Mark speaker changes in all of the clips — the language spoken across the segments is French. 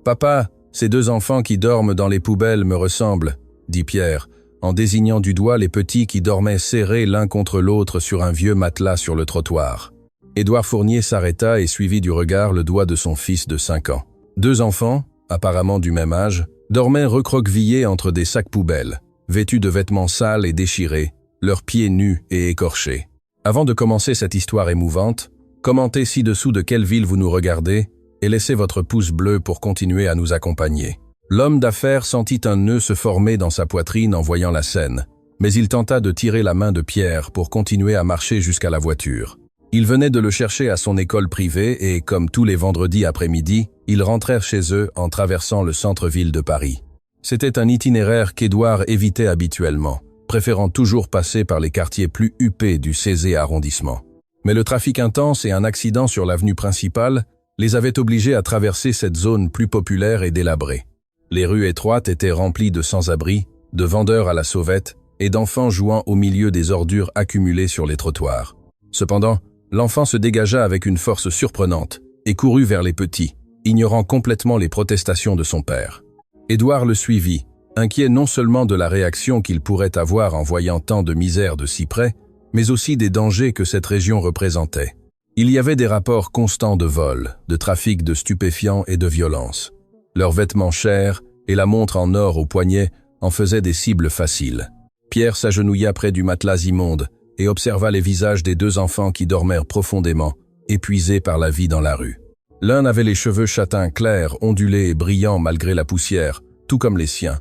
Speaker 1: Papa, ces deux enfants qui dorment dans les poubelles me ressemblent, dit Pierre, en désignant du doigt les petits qui dormaient serrés l'un contre l'autre sur un vieux matelas sur le trottoir. Édouard Fournier s'arrêta et suivit du regard le doigt de son fils de 5 ans. Deux enfants, apparemment du même âge, dormaient recroquevillés entre des sacs poubelles, vêtus de vêtements sales et déchirés, leurs pieds nus et écorchés. Avant de commencer cette histoire émouvante, commentez ci-dessous de quelle ville vous nous regardez et laissez votre pouce bleu pour continuer à nous accompagner. L'homme d'affaires sentit un nœud se former dans sa poitrine en voyant la scène, mais il tenta de tirer la main de Pierre pour continuer à marcher jusqu'à la voiture. Il venait de le chercher à son école privée et, comme tous les vendredis après-midi, ils rentrèrent chez eux en traversant le centre-ville de Paris. C'était un itinéraire qu'Édouard évitait habituellement, préférant toujours passer par les quartiers plus huppés du 16e arrondissement. Mais le trafic intense et un accident sur l'avenue principale les avaient obligés à traverser cette zone plus populaire et délabrée. Les rues étroites étaient remplies de sans-abri, de vendeurs à la sauvette et d'enfants jouant au milieu des ordures accumulées sur les trottoirs. Cependant, l'enfant se dégagea avec une force surprenante et courut vers les petits, ignorant complètement les protestations de son père. Édouard le suivit, inquiet non seulement de la réaction qu'il pourrait avoir en voyant tant de misère de si près, mais aussi des dangers que cette région représentait. Il y avait des rapports constants de vol, de trafic de stupéfiants et de violence. Leurs vêtements chers et la montre en or au poignet en faisaient des cibles faciles. Pierre s'agenouilla près du matelas immonde et observa les visages des deux enfants qui dormèrent profondément, épuisés par la vie dans la rue. L'un avait les cheveux châtains clairs, ondulés et brillants malgré la poussière, tout comme les siens,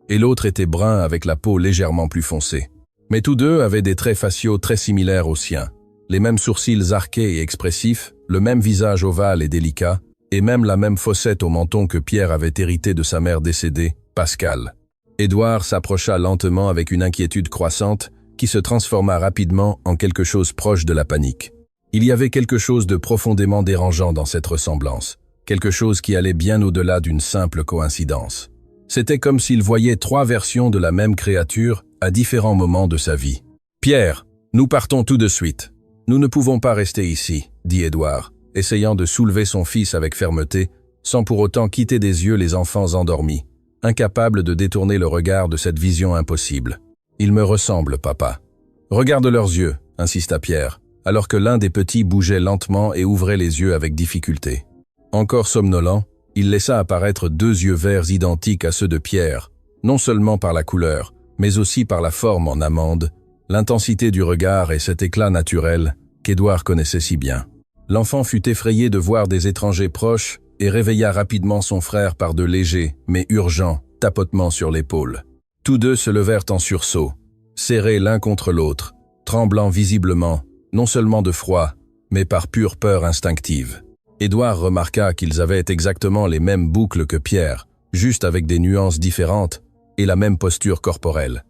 Speaker 1: et l'autre était brun avec la peau légèrement plus foncée. Mais tous deux avaient des traits faciaux très similaires aux siens, les mêmes sourcils arqués et expressifs, le même visage ovale et délicat, et même la même fossette au menton que Pierre avait hérité de sa mère décédée, Pascal. Édouard s'approcha lentement avec une inquiétude croissante qui se transforma rapidement en quelque chose proche de la panique. Il y avait quelque chose de profondément dérangeant dans cette ressemblance, quelque chose qui allait bien au-delà d'une simple coïncidence. C'était comme s'il voyait 3 versions de la même créature à différents moments de sa vie. « Pierre, nous partons tout de suite. Nous ne pouvons pas rester ici, » dit Édouard, essayant de soulever son fils avec fermeté, sans pour autant quitter des yeux les enfants endormis, incapables de détourner le regard de cette vision impossible. « Ils me ressemblent, papa. »« Regarde leurs yeux, » insista Pierre, alors que l'un des petits bougeait lentement et ouvrait les yeux avec difficulté. Encore somnolent, il laissa apparaître 2 yeux verts identiques à ceux de Pierre, non seulement par la couleur, mais aussi par la forme en amande, l'intensité du regard et cet éclat naturel qu'Édouard connaissait si bien. L'enfant fut effrayé de voir des étrangers proches et réveilla rapidement son frère par de légers, mais urgents, tapotements sur l'épaule. Tous deux se levèrent en sursaut, serrés l'un contre l'autre, tremblant visiblement, non seulement de froid, mais par pure peur instinctive. Édouard remarqua qu'ils avaient exactement les mêmes boucles que Pierre, juste avec des nuances différentes, et la même posture corporelle,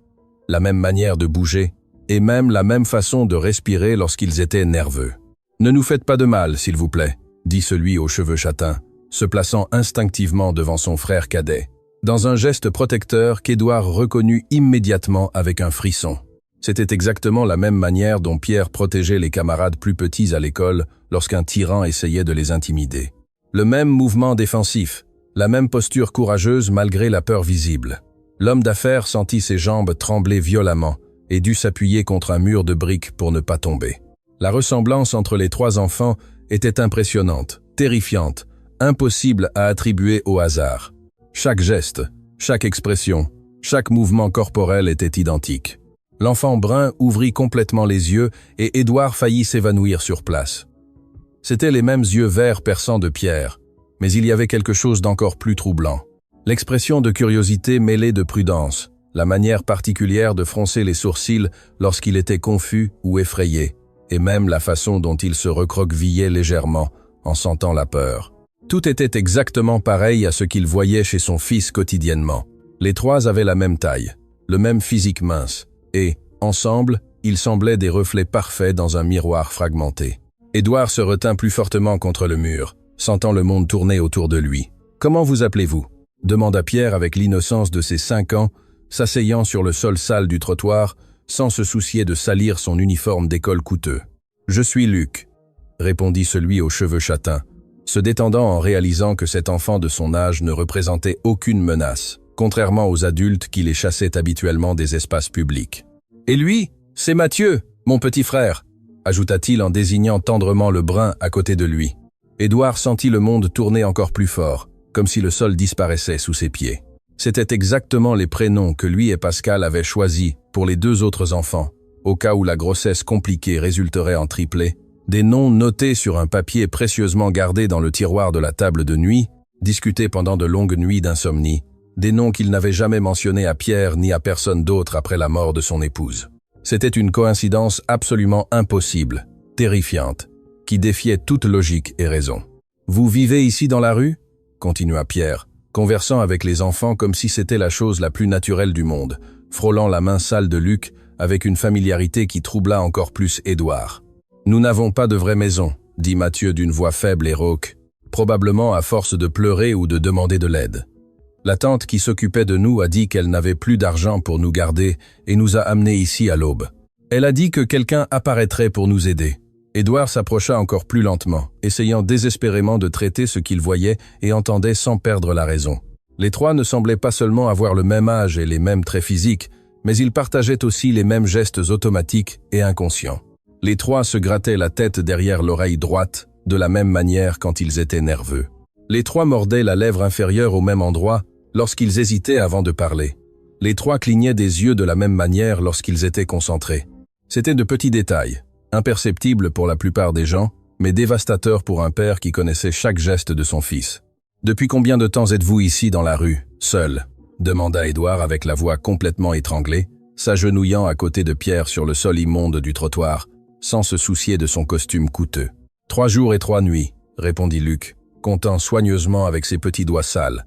Speaker 1: la même manière de bouger, et même la même façon de respirer lorsqu'ils étaient nerveux. « Ne nous faites pas de mal, s'il vous plaît, » dit celui aux cheveux châtains, se plaçant instinctivement devant son frère cadet, dans un geste protecteur qu'Édouard reconnut immédiatement avec un frisson. C'était exactement la même manière dont Pierre protégeait les camarades plus petits à l'école lorsqu'un tyran essayait de les intimider. Le même mouvement défensif, la même posture courageuse malgré la peur visible. L'homme d'affaires sentit ses jambes trembler violemment et dut s'appuyer contre un mur de briques pour ne pas tomber. La ressemblance entre les 3 enfants était impressionnante, terrifiante, impossible à attribuer au hasard. Chaque geste, chaque expression, chaque mouvement corporel était identique. L'enfant brun ouvrit complètement les yeux et Édouard faillit s'évanouir sur place. C'étaient les mêmes yeux verts perçants de Pierre, mais il y avait quelque chose d'encore plus troublant. L'expression de curiosité mêlée de prudence, la manière particulière de froncer les sourcils lorsqu'il était confus ou effrayé, et même la façon dont il se recroquevillait légèrement en sentant la peur. Tout était exactement pareil à ce qu'il voyait chez son fils quotidiennement. Les 3 avaient la même taille, le même physique mince, et, ensemble, ils semblaient des reflets parfaits dans un miroir fragmenté. Édouard se retint plus fortement contre le mur, sentant le monde tourner autour de lui. « Comment vous appelez-vous » demanda Pierre avec l'innocence de ses 5 ans, s'asseyant sur le sol sale du trottoir, sans se soucier de salir son uniforme d'école coûteux. « Je suis Luc », répondit celui aux cheveux châtains, se détendant en réalisant que cet enfant de son âge ne représentait aucune menace, contrairement aux adultes qui les chassaient habituellement des espaces publics. « Et lui, c'est Mathieu, mon petit frère », ajouta-t-il en désignant tendrement le brun à côté de lui. Édouard sentit le monde tourner encore plus fort, comme si le sol disparaissait sous ses pieds. C'étaient exactement les prénoms que lui et Pascal avaient choisis pour les deux autres enfants, au cas où la grossesse compliquée résulterait en triplé, des noms notés sur un papier précieusement gardé dans le tiroir de la table de nuit, discutés pendant de longues nuits d'insomnie, des noms qu'il n'avait jamais mentionnés à Pierre ni à personne d'autre après la mort de son épouse. C'était une coïncidence absolument impossible, terrifiante, qui défiait toute logique et raison. « Vous vivez ici dans la rue ?» continua Pierre, conversant avec les enfants comme si c'était la chose la plus naturelle du monde, frôlant la main sale de Luc avec une familiarité qui troubla encore plus Édouard. « Nous n'avons pas de vraie maison, » dit Mathieu d'une voix faible et rauque, probablement à force de pleurer ou de demander de l'aide. La tante qui s'occupait de nous a dit qu'elle n'avait plus d'argent pour nous garder et nous a amenés ici à l'aube. Elle a dit que quelqu'un apparaîtrait pour nous aider. Édouard s'approcha encore plus lentement, essayant désespérément de traiter ce qu'il voyait et entendait sans perdre la raison. Les trois ne semblaient pas seulement avoir le même âge et les mêmes traits physiques, mais ils partageaient aussi les mêmes gestes automatiques et inconscients. Les trois se grattaient la tête derrière l'oreille droite, de la même manière quand ils étaient nerveux. Les trois mordaient la lèvre inférieure au même endroit lorsqu'ils hésitaient avant de parler. Les trois clignaient des yeux de la même manière lorsqu'ils étaient concentrés. C'étaient de petits détails, imperceptibles pour la plupart des gens, mais dévastateurs pour un père qui connaissait chaque geste de son fils. « Depuis combien de temps êtes-vous ici dans la rue, seul ?» demanda Édouard avec la voix complètement étranglée, s'agenouillant à côté de Pierre sur le sol immonde du trottoir, sans se soucier de son costume coûteux. « 3 jours et 3 nuits, répondit Luc, comptant soigneusement avec ses petits doigts sales,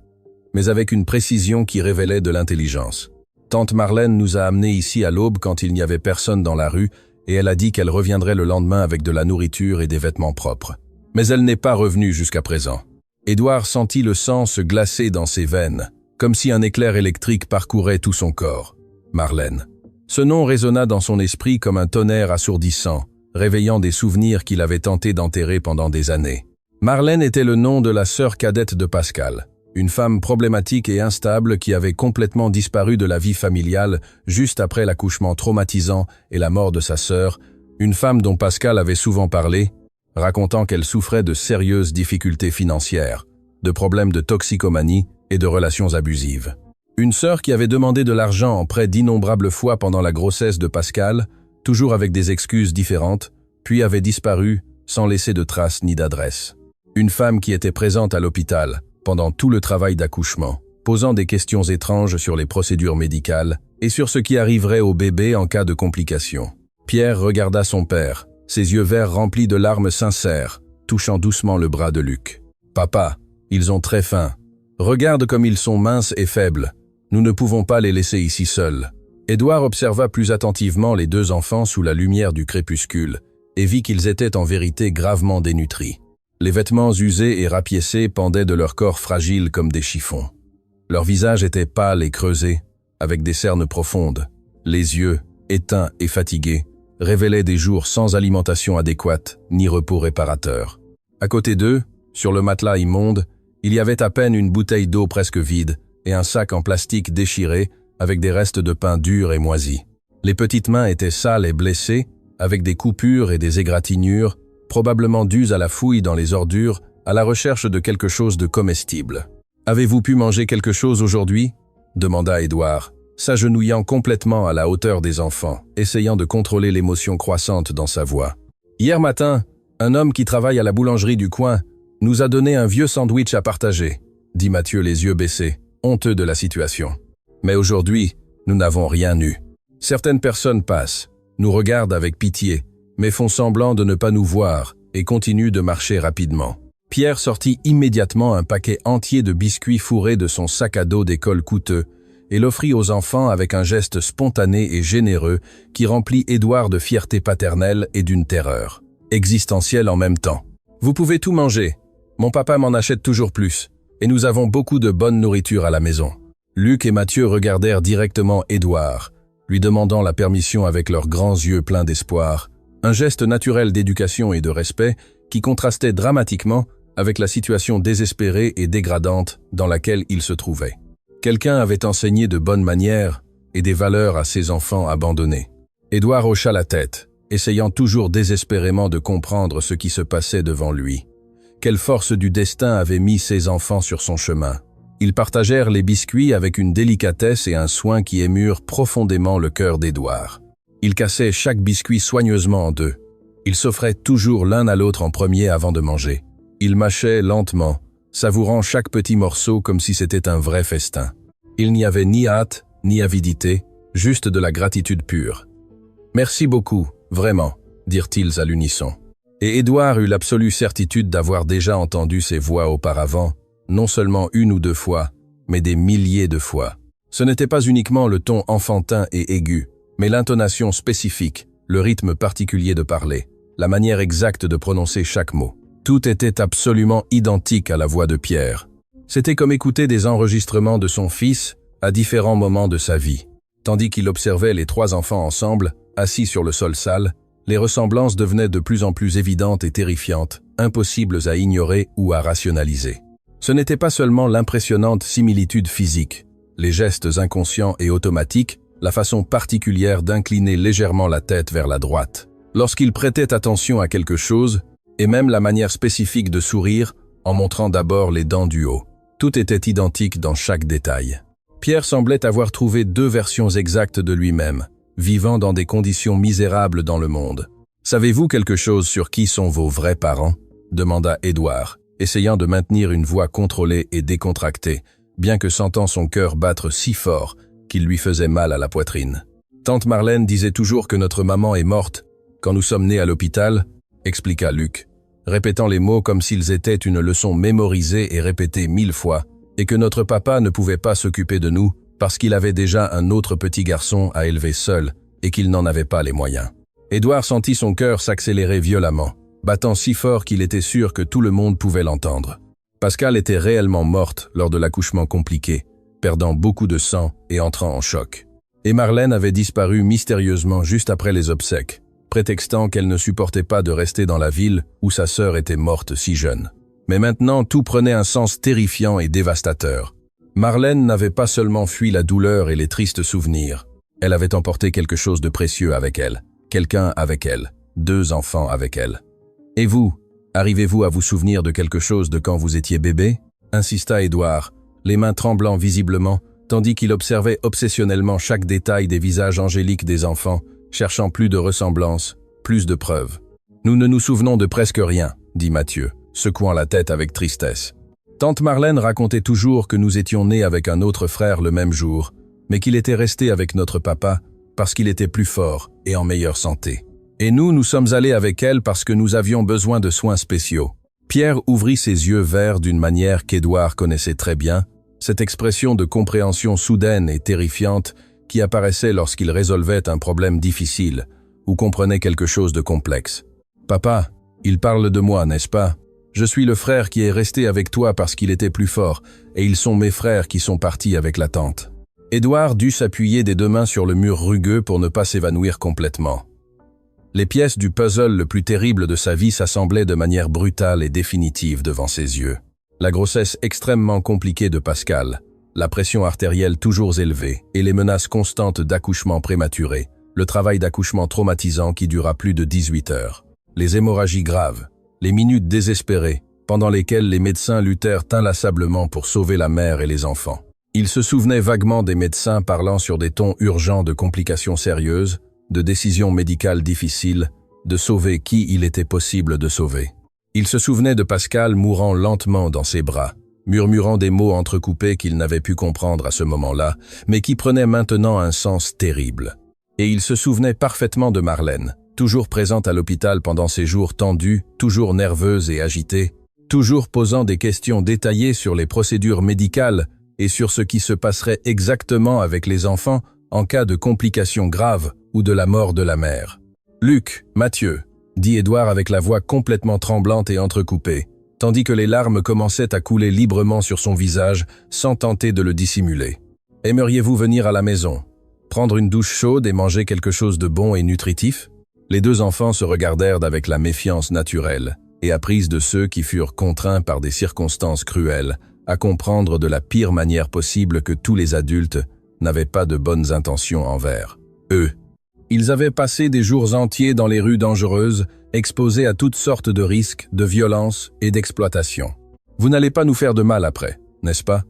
Speaker 1: mais avec une précision qui révélait de l'intelligence. Tante Marlène nous a amenés ici à l'aube quand il n'y avait personne dans la rue, et elle a dit qu'elle reviendrait le lendemain avec de la nourriture et des vêtements propres. Mais elle n'est pas revenue jusqu'à présent. » Édouard sentit le sang se glacer dans ses veines, comme si un éclair électrique parcourait tout son corps. Marlène. Ce nom résonna dans son esprit comme un tonnerre assourdissant, réveillant des souvenirs qu'il avait tenté d'enterrer pendant des années. Marlène était le nom de la sœur cadette de Pascal, une femme problématique et instable qui avait complètement disparu de la vie familiale juste après l'accouchement traumatisant et la mort de sa sœur, une femme dont Pascal avait souvent parlé, racontant qu'elle souffrait de sérieuses difficultés financières, de problèmes de toxicomanie et de relations abusives. Une sœur qui avait demandé de l'argent en prêt d'innombrables fois pendant la grossesse de Pascal, toujours avec des excuses différentes, puis avait disparu sans laisser de traces ni d'adresse. Une femme qui était présente à l'hôpital pendant tout le travail d'accouchement, posant des questions étranges sur les procédures médicales et sur ce qui arriverait au bébé en cas de complications. Pierre regarda son père, ses yeux verts remplis de larmes sincères, touchant doucement le bras de Luc. « Papa, ils ont très faim. Regarde comme ils sont minces et faibles. Nous ne pouvons pas les laisser ici seuls. » Édouard observa plus attentivement les deux enfants sous la lumière du crépuscule et vit qu'ils étaient en vérité gravement dénutris. Les vêtements usés et rapiécés pendaient de leur corps fragile comme des chiffons. Leur visage était pâle et creusé, avec des cernes profondes. Les yeux, éteints et fatigués, révélaient des jours sans alimentation adéquate ni repos réparateur. À côté d'eux, sur le matelas immonde, il y avait à peine une bouteille d'eau presque vide et un sac en plastique déchiré avec des restes de pain dur et moisi. Les petites mains étaient sales et blessées, avec des coupures et des égratignures, probablement dues à la fouille dans les ordures, à la recherche de quelque chose de comestible. « Avez-vous pu manger quelque chose aujourd'hui ?» demanda Édouard, s'agenouillant complètement à la hauteur des enfants, essayant de contrôler l'émotion croissante dans sa voix. « Hier matin, un homme qui travaille à la boulangerie du coin nous a donné un vieux sandwich à partager, » dit Mathieu les yeux baissés, honteux de la situation. « Mais aujourd'hui, nous n'avons rien eu. Certaines personnes passent, nous regardent avec pitié, mais font semblant de ne pas nous voir et continuent de marcher rapidement. » Pierre sortit immédiatement un paquet entier de biscuits fourrés de son sac à dos d'école coûteux et l'offrit aux enfants avec un geste spontané et généreux qui remplit Édouard de fierté paternelle et d'une terreur, existentielle en même temps. « Vous pouvez tout manger. Mon papa m'en achète toujours plus, et nous avons beaucoup de bonne nourriture à la maison. » Luc et Mathieu regardèrent directement Édouard, lui demandant la permission avec leurs grands yeux pleins d'espoir, un geste naturel d'éducation et de respect qui contrastait dramatiquement avec la situation désespérée et dégradante dans laquelle il se trouvait. Quelqu'un avait enseigné de bonnes manières et des valeurs à ses enfants abandonnés. Édouard hocha la tête, essayant toujours désespérément de comprendre ce qui se passait devant lui. Quelle force du destin avait mis ses enfants sur son chemin? Ils partagèrent les biscuits avec une délicatesse et un soin qui émurent profondément le cœur d'Édouard. Ils cassaient chaque biscuit soigneusement en deux. Ils s'offraient toujours l'un à l'autre en premier avant de manger. Ils mâchaient lentement, savourant chaque petit morceau comme si c'était un vrai festin. Il n'y avait ni hâte, ni avidité, juste de la gratitude pure. « Merci beaucoup, vraiment », dirent-ils à l'unisson. Et Édouard eut l'absolue certitude d'avoir déjà entendu ces voix auparavant, non seulement une ou deux fois, mais des milliers de fois. Ce n'était pas uniquement le ton enfantin et aigu, mais l'intonation spécifique, le rythme particulier de parler, la manière exacte de prononcer chaque mot. Tout était absolument identique à la voix de Pierre. C'était comme écouter des enregistrements de son fils à différents moments de sa vie. Tandis qu'il observait les trois enfants ensemble, assis sur le sol sale, les ressemblances devenaient de plus en plus évidentes et terrifiantes, impossibles à ignorer ou à rationaliser. Ce n'était pas seulement l'impressionnante similitude physique, les gestes inconscients et automatiques, la façon particulière d'incliner légèrement la tête vers la droite, lorsqu'il prêtait attention à quelque chose, et même la manière spécifique de sourire, en montrant d'abord les dents du haut. Tout était identique dans chaque détail. Pierre semblait avoir trouvé deux versions exactes de lui-même, vivant dans des conditions misérables dans le monde. « Savez-vous quelque chose sur qui sont vos vrais parents ?» demanda Édouard, essayant de maintenir une voix contrôlée et décontractée, bien que sentant son cœur battre si fort qu'il lui faisait mal à la poitrine. « Tante Marlène disait toujours que notre maman est morte quand nous sommes nés à l'hôpital, » expliqua Luc, répétant les mots comme s'ils étaient une leçon mémorisée et répétée 1000 fois, et que notre papa ne pouvait pas s'occuper de nous parce qu'il avait déjà un autre petit garçon à élever seul et qu'il n'en avait pas les moyens. Édouard sentit son cœur s'accélérer violemment, battant si fort qu'il était sûr que tout le monde pouvait l'entendre. Pascal était réellement morte lors de l'accouchement compliqué, perdant beaucoup de sang et entrant en choc. Et Marlène avait disparu mystérieusement juste après les obsèques, prétextant qu'elle ne supportait pas de rester dans la ville où sa sœur était morte si jeune. Mais maintenant, tout prenait un sens terrifiant et dévastateur. Marlène n'avait pas seulement fui la douleur et les tristes souvenirs. Elle avait emporté quelque chose de précieux avec elle, quelqu'un avec elle, 2 enfants avec elle. « Et vous, arrivez-vous à vous souvenir de quelque chose de quand vous étiez bébé ?» insista Édouard, les mains tremblant visiblement, tandis qu'il observait obsessionnellement chaque détail des visages angéliques des enfants, cherchant plus de ressemblances, plus de preuves. « Nous ne nous souvenons de presque rien, » dit Mathieu, secouant la tête avec tristesse. Tante Marlène racontait toujours que nous étions nés avec un autre frère le même jour, mais qu'il était resté avec notre papa parce qu'il était plus fort et en meilleure santé. Et nous sommes allés avec elle parce que nous avions besoin de soins spéciaux. Pierre ouvrit ses yeux verts d'une manière qu'Édouard connaissait très bien, cette expression de compréhension soudaine et terrifiante qui apparaissait lorsqu'il résolvait un problème difficile ou comprenait quelque chose de complexe. « Papa, il parle de moi, n'est-ce pas ? Je suis le frère qui est resté avec toi parce qu'il était plus fort, et ils sont mes frères qui sont partis avec la tante. » Édouard dut s'appuyer des 2 mains sur le mur rugueux pour ne pas s'évanouir complètement. Les pièces du puzzle le plus terrible de sa vie s'assemblaient de manière brutale et définitive devant ses yeux. La grossesse extrêmement compliquée de Pascal, la pression artérielle toujours élevée et les menaces constantes d'accouchement prématuré, le travail d'accouchement traumatisant qui dura plus de 18 heures, les hémorragies graves, les minutes désespérées, pendant lesquelles les médecins luttèrent inlassablement pour sauver la mère et les enfants. Il se souvenait vaguement des médecins parlant sur des tons urgents de complications sérieuses, de décisions médicales difficiles, de sauver qui il était possible de sauver. Il se souvenait de Pascal mourant lentement dans ses bras, murmurant des mots entrecoupés qu'il n'avait pu comprendre à ce moment-là, mais qui prenaient maintenant un sens terrible. Et il se souvenait parfaitement de Marlène, toujours présente à l'hôpital pendant ces jours tendus, toujours nerveuse et agitée, toujours posant des questions détaillées sur les procédures médicales et sur ce qui se passerait exactement avec les enfants en cas de complications graves ou de la mort de la mère. « Luc, Mathieu », dit Édouard avec la voix complètement tremblante et entrecoupée, tandis que les larmes commençaient à couler librement sur son visage sans tenter de le dissimuler. « Aimeriez-vous venir à la maison, prendre une douche chaude et manger quelque chose de bon et nutritif ?» Les 2 enfants se regardèrent avec la méfiance naturelle, et apprise de ceux qui furent contraints par des circonstances cruelles à comprendre de la pire manière possible que tous les adultes n'avaient pas de bonnes intentions envers eux. Ils avaient passé des jours entiers dans les rues dangereuses, exposés à toutes sortes de risques, de violences et d'exploitation. « Vous n'allez pas nous faire de mal après, n'est-ce pas ?»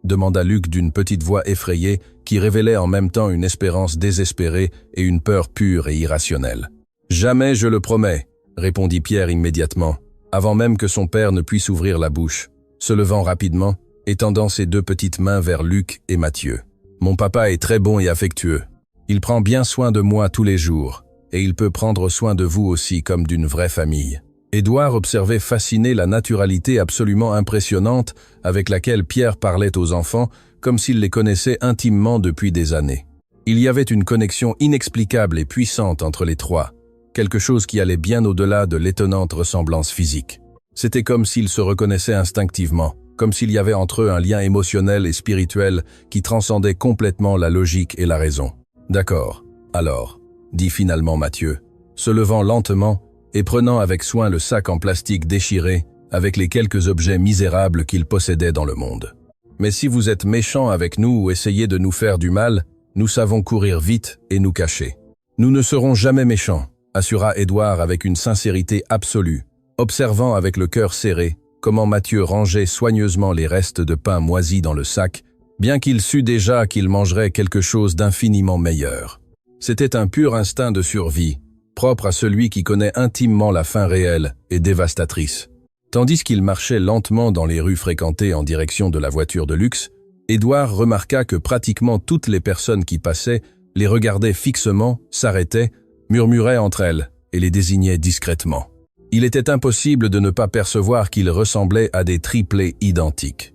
Speaker 1: demanda Luc d'une petite voix effrayée qui révélait en même temps une espérance désespérée et une peur pure et irrationnelle. « Jamais, je le promets », répondit Pierre immédiatement, avant même que son père ne puisse ouvrir la bouche, se levant rapidement et tendant ses deux petites mains vers Luc et Mathieu. « Mon papa est très bon et affectueux. Il prend bien soin de moi tous les jours, et il peut prendre soin de vous aussi comme d'une vraie famille. » Édouard observait fasciné la naturalité absolument impressionnante avec laquelle Pierre parlait aux enfants, comme s'il les connaissait intimement depuis des années. Il y avait une connexion inexplicable et puissante entre les trois, quelque chose qui allait bien au-delà de l'étonnante ressemblance physique. C'était comme s'ils se reconnaissaient instinctivement, comme s'il y avait entre eux un lien émotionnel et spirituel qui transcendait complètement la logique et la raison. « D'accord, alors, » dit finalement Mathieu, se levant lentement et prenant avec soin le sac en plastique déchiré avec les quelques objets misérables qu'il possédait dans le monde. « Mais si vous êtes méchants avec nous ou essayez de nous faire du mal, nous savons courir vite et nous cacher. »« Nous ne serons jamais méchants », assura Édouard avec une sincérité absolue, observant avec le cœur serré comment Mathieu rangeait soigneusement les restes de pain moisis dans le sac, bien qu'il sût déjà qu'il mangerait quelque chose d'infiniment meilleur. C'était un pur instinct de survie, propre à celui qui connaît intimement la faim réelle et dévastatrice. Tandis qu'il marchait lentement dans les rues fréquentées en direction de la voiture de luxe, Édouard remarqua que pratiquement toutes les personnes qui passaient les regardaient fixement, s'arrêtaient, murmuraient entre elles et les désignaient discrètement. Il était impossible de ne pas percevoir qu'ils ressemblaient à des triplés identiques.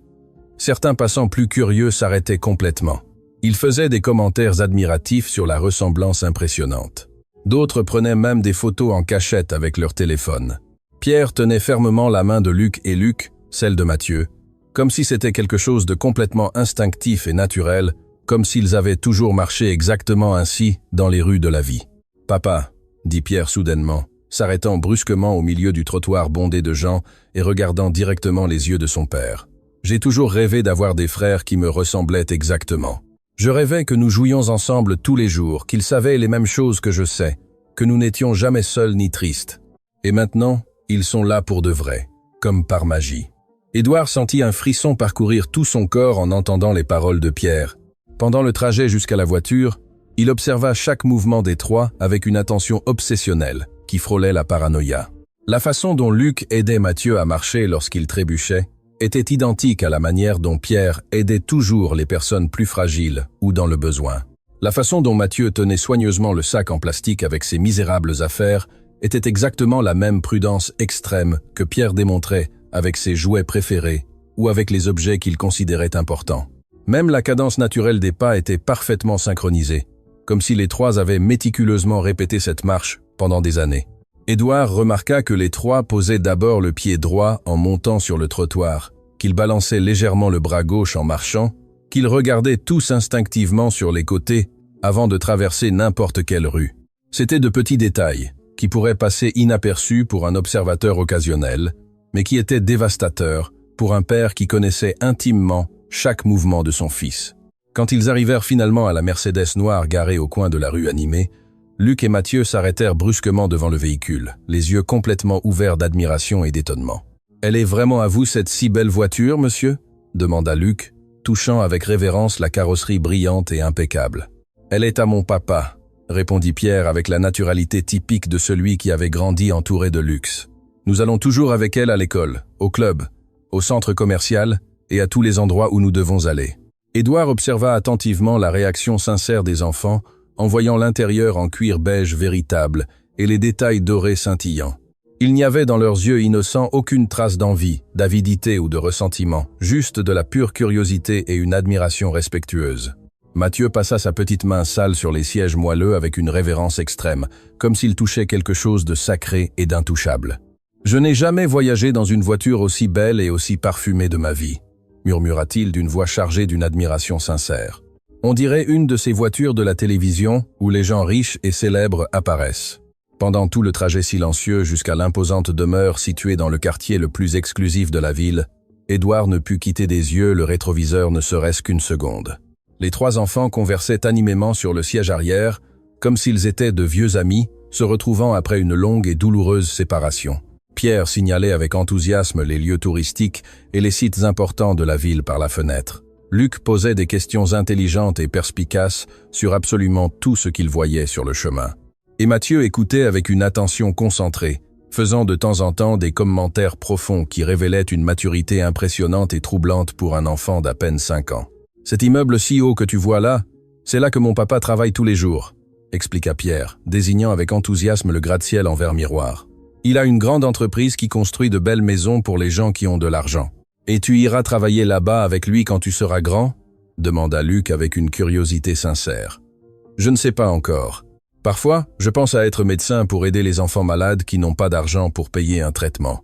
Speaker 1: Certains passants plus curieux s'arrêtaient complètement. Ils faisaient des commentaires admiratifs sur la ressemblance impressionnante. D'autres prenaient même des photos en cachette avec leur téléphone. Pierre tenait fermement la main de Luc et Luc, celle de Mathieu, comme si c'était quelque chose de complètement instinctif et naturel, comme s'ils avaient toujours marché exactement ainsi dans les rues de la vie. « Papa », dit Pierre soudainement, s'arrêtant brusquement au milieu du trottoir bondé de gens et regardant directement les yeux de son père. « J'ai toujours rêvé d'avoir des frères qui me ressemblaient exactement. Je rêvais que nous jouions ensemble tous les jours, qu'ils savaient les mêmes choses que je sais, que nous n'étions jamais seuls ni tristes. Et maintenant, ils sont là pour de vrai, comme par magie. » Édouard sentit un frisson parcourir tout son corps en entendant les paroles de Pierre. Pendant le trajet jusqu'à la voiture, il observa chaque mouvement des trois avec une attention obsessionnelle qui frôlait la paranoïa. La façon dont Luc aidait Mathieu à marcher lorsqu'il trébuchait était identique à la manière dont Pierre aidait toujours les personnes plus fragiles ou dans le besoin. La façon dont Mathieu tenait soigneusement le sac en plastique avec ses misérables affaires était exactement la même prudence extrême que Pierre démontrait avec ses jouets préférés ou avec les objets qu'il considérait importants. Même la cadence naturelle des pas était parfaitement synchronisée, comme si les trois avaient méticuleusement répété cette marche pendant des années. Édouard remarqua que les trois posaient d'abord le pied droit en montant sur le trottoir, qu'ils balançaient légèrement le bras gauche en marchant, qu'ils regardaient tous instinctivement sur les côtés avant de traverser n'importe quelle rue. C'étaient de petits détails qui pourraient passer inaperçus pour un observateur occasionnel, mais qui étaient dévastateurs pour un père qui connaissait intimement chaque mouvement de son fils. Quand ils arrivèrent finalement à la Mercedes noire garée au coin de la rue animée, Luc et Mathieu s'arrêtèrent brusquement devant le véhicule, les yeux complètement ouverts d'admiration et d'étonnement. « Elle est vraiment à vous cette si belle voiture, monsieur ?» demanda Luc, touchant avec révérence la carrosserie brillante et impeccable. « Elle est à mon papa », répondit Pierre avec la naturalité typique de celui qui avait grandi entouré de luxe. « Nous allons toujours avec elle à l'école, au club, au centre commercial et à tous les endroits où nous devons aller. » Édouard observa attentivement la réaction sincère des enfants en voyant l'intérieur en cuir beige véritable et les détails dorés scintillants. Il n'y avait dans leurs yeux innocents aucune trace d'envie, d'avidité ou de ressentiment, juste de la pure curiosité et une admiration respectueuse. Mathieu passa sa petite main sale sur les sièges moelleux avec une révérence extrême, comme s'il touchait quelque chose de sacré et d'intouchable. « Je n'ai jamais voyagé dans une voiture aussi belle et aussi parfumée de ma vie, » murmura-t-il d'une voix chargée d'une admiration sincère. « On dirait une de ces voitures de la télévision où les gens riches et célèbres apparaissent. » Pendant tout le trajet silencieux jusqu'à l'imposante demeure située dans le quartier le plus exclusif de la ville, Édouard ne put quitter des yeux le rétroviseur ne serait-ce qu'une seconde. Les trois enfants conversaient animément sur le siège arrière, comme s'ils étaient de vieux amis, se retrouvant après une longue et douloureuse séparation. Pierre signalait avec enthousiasme les lieux touristiques et les sites importants de la ville par la fenêtre. Luc posait des questions intelligentes et perspicaces sur absolument tout ce qu'il voyait sur le chemin. Et Mathieu écoutait avec une attention concentrée, faisant de temps en temps des commentaires profonds qui révélaient une maturité impressionnante et troublante pour un enfant d'à peine 5 ans. « Cet immeuble si haut que tu vois là, c'est là que mon papa travaille tous les jours », expliqua Pierre, désignant avec enthousiasme le gratte-ciel en verre miroir. « Il a une grande entreprise qui construit de belles maisons pour les gens qui ont de l'argent. Et tu iras travailler là-bas avec lui quand tu seras grand ?» demanda Luc avec une curiosité sincère. « Je ne sais pas encore. Parfois, je pense à être médecin pour aider les enfants malades qui n'ont pas d'argent pour payer un traitement. »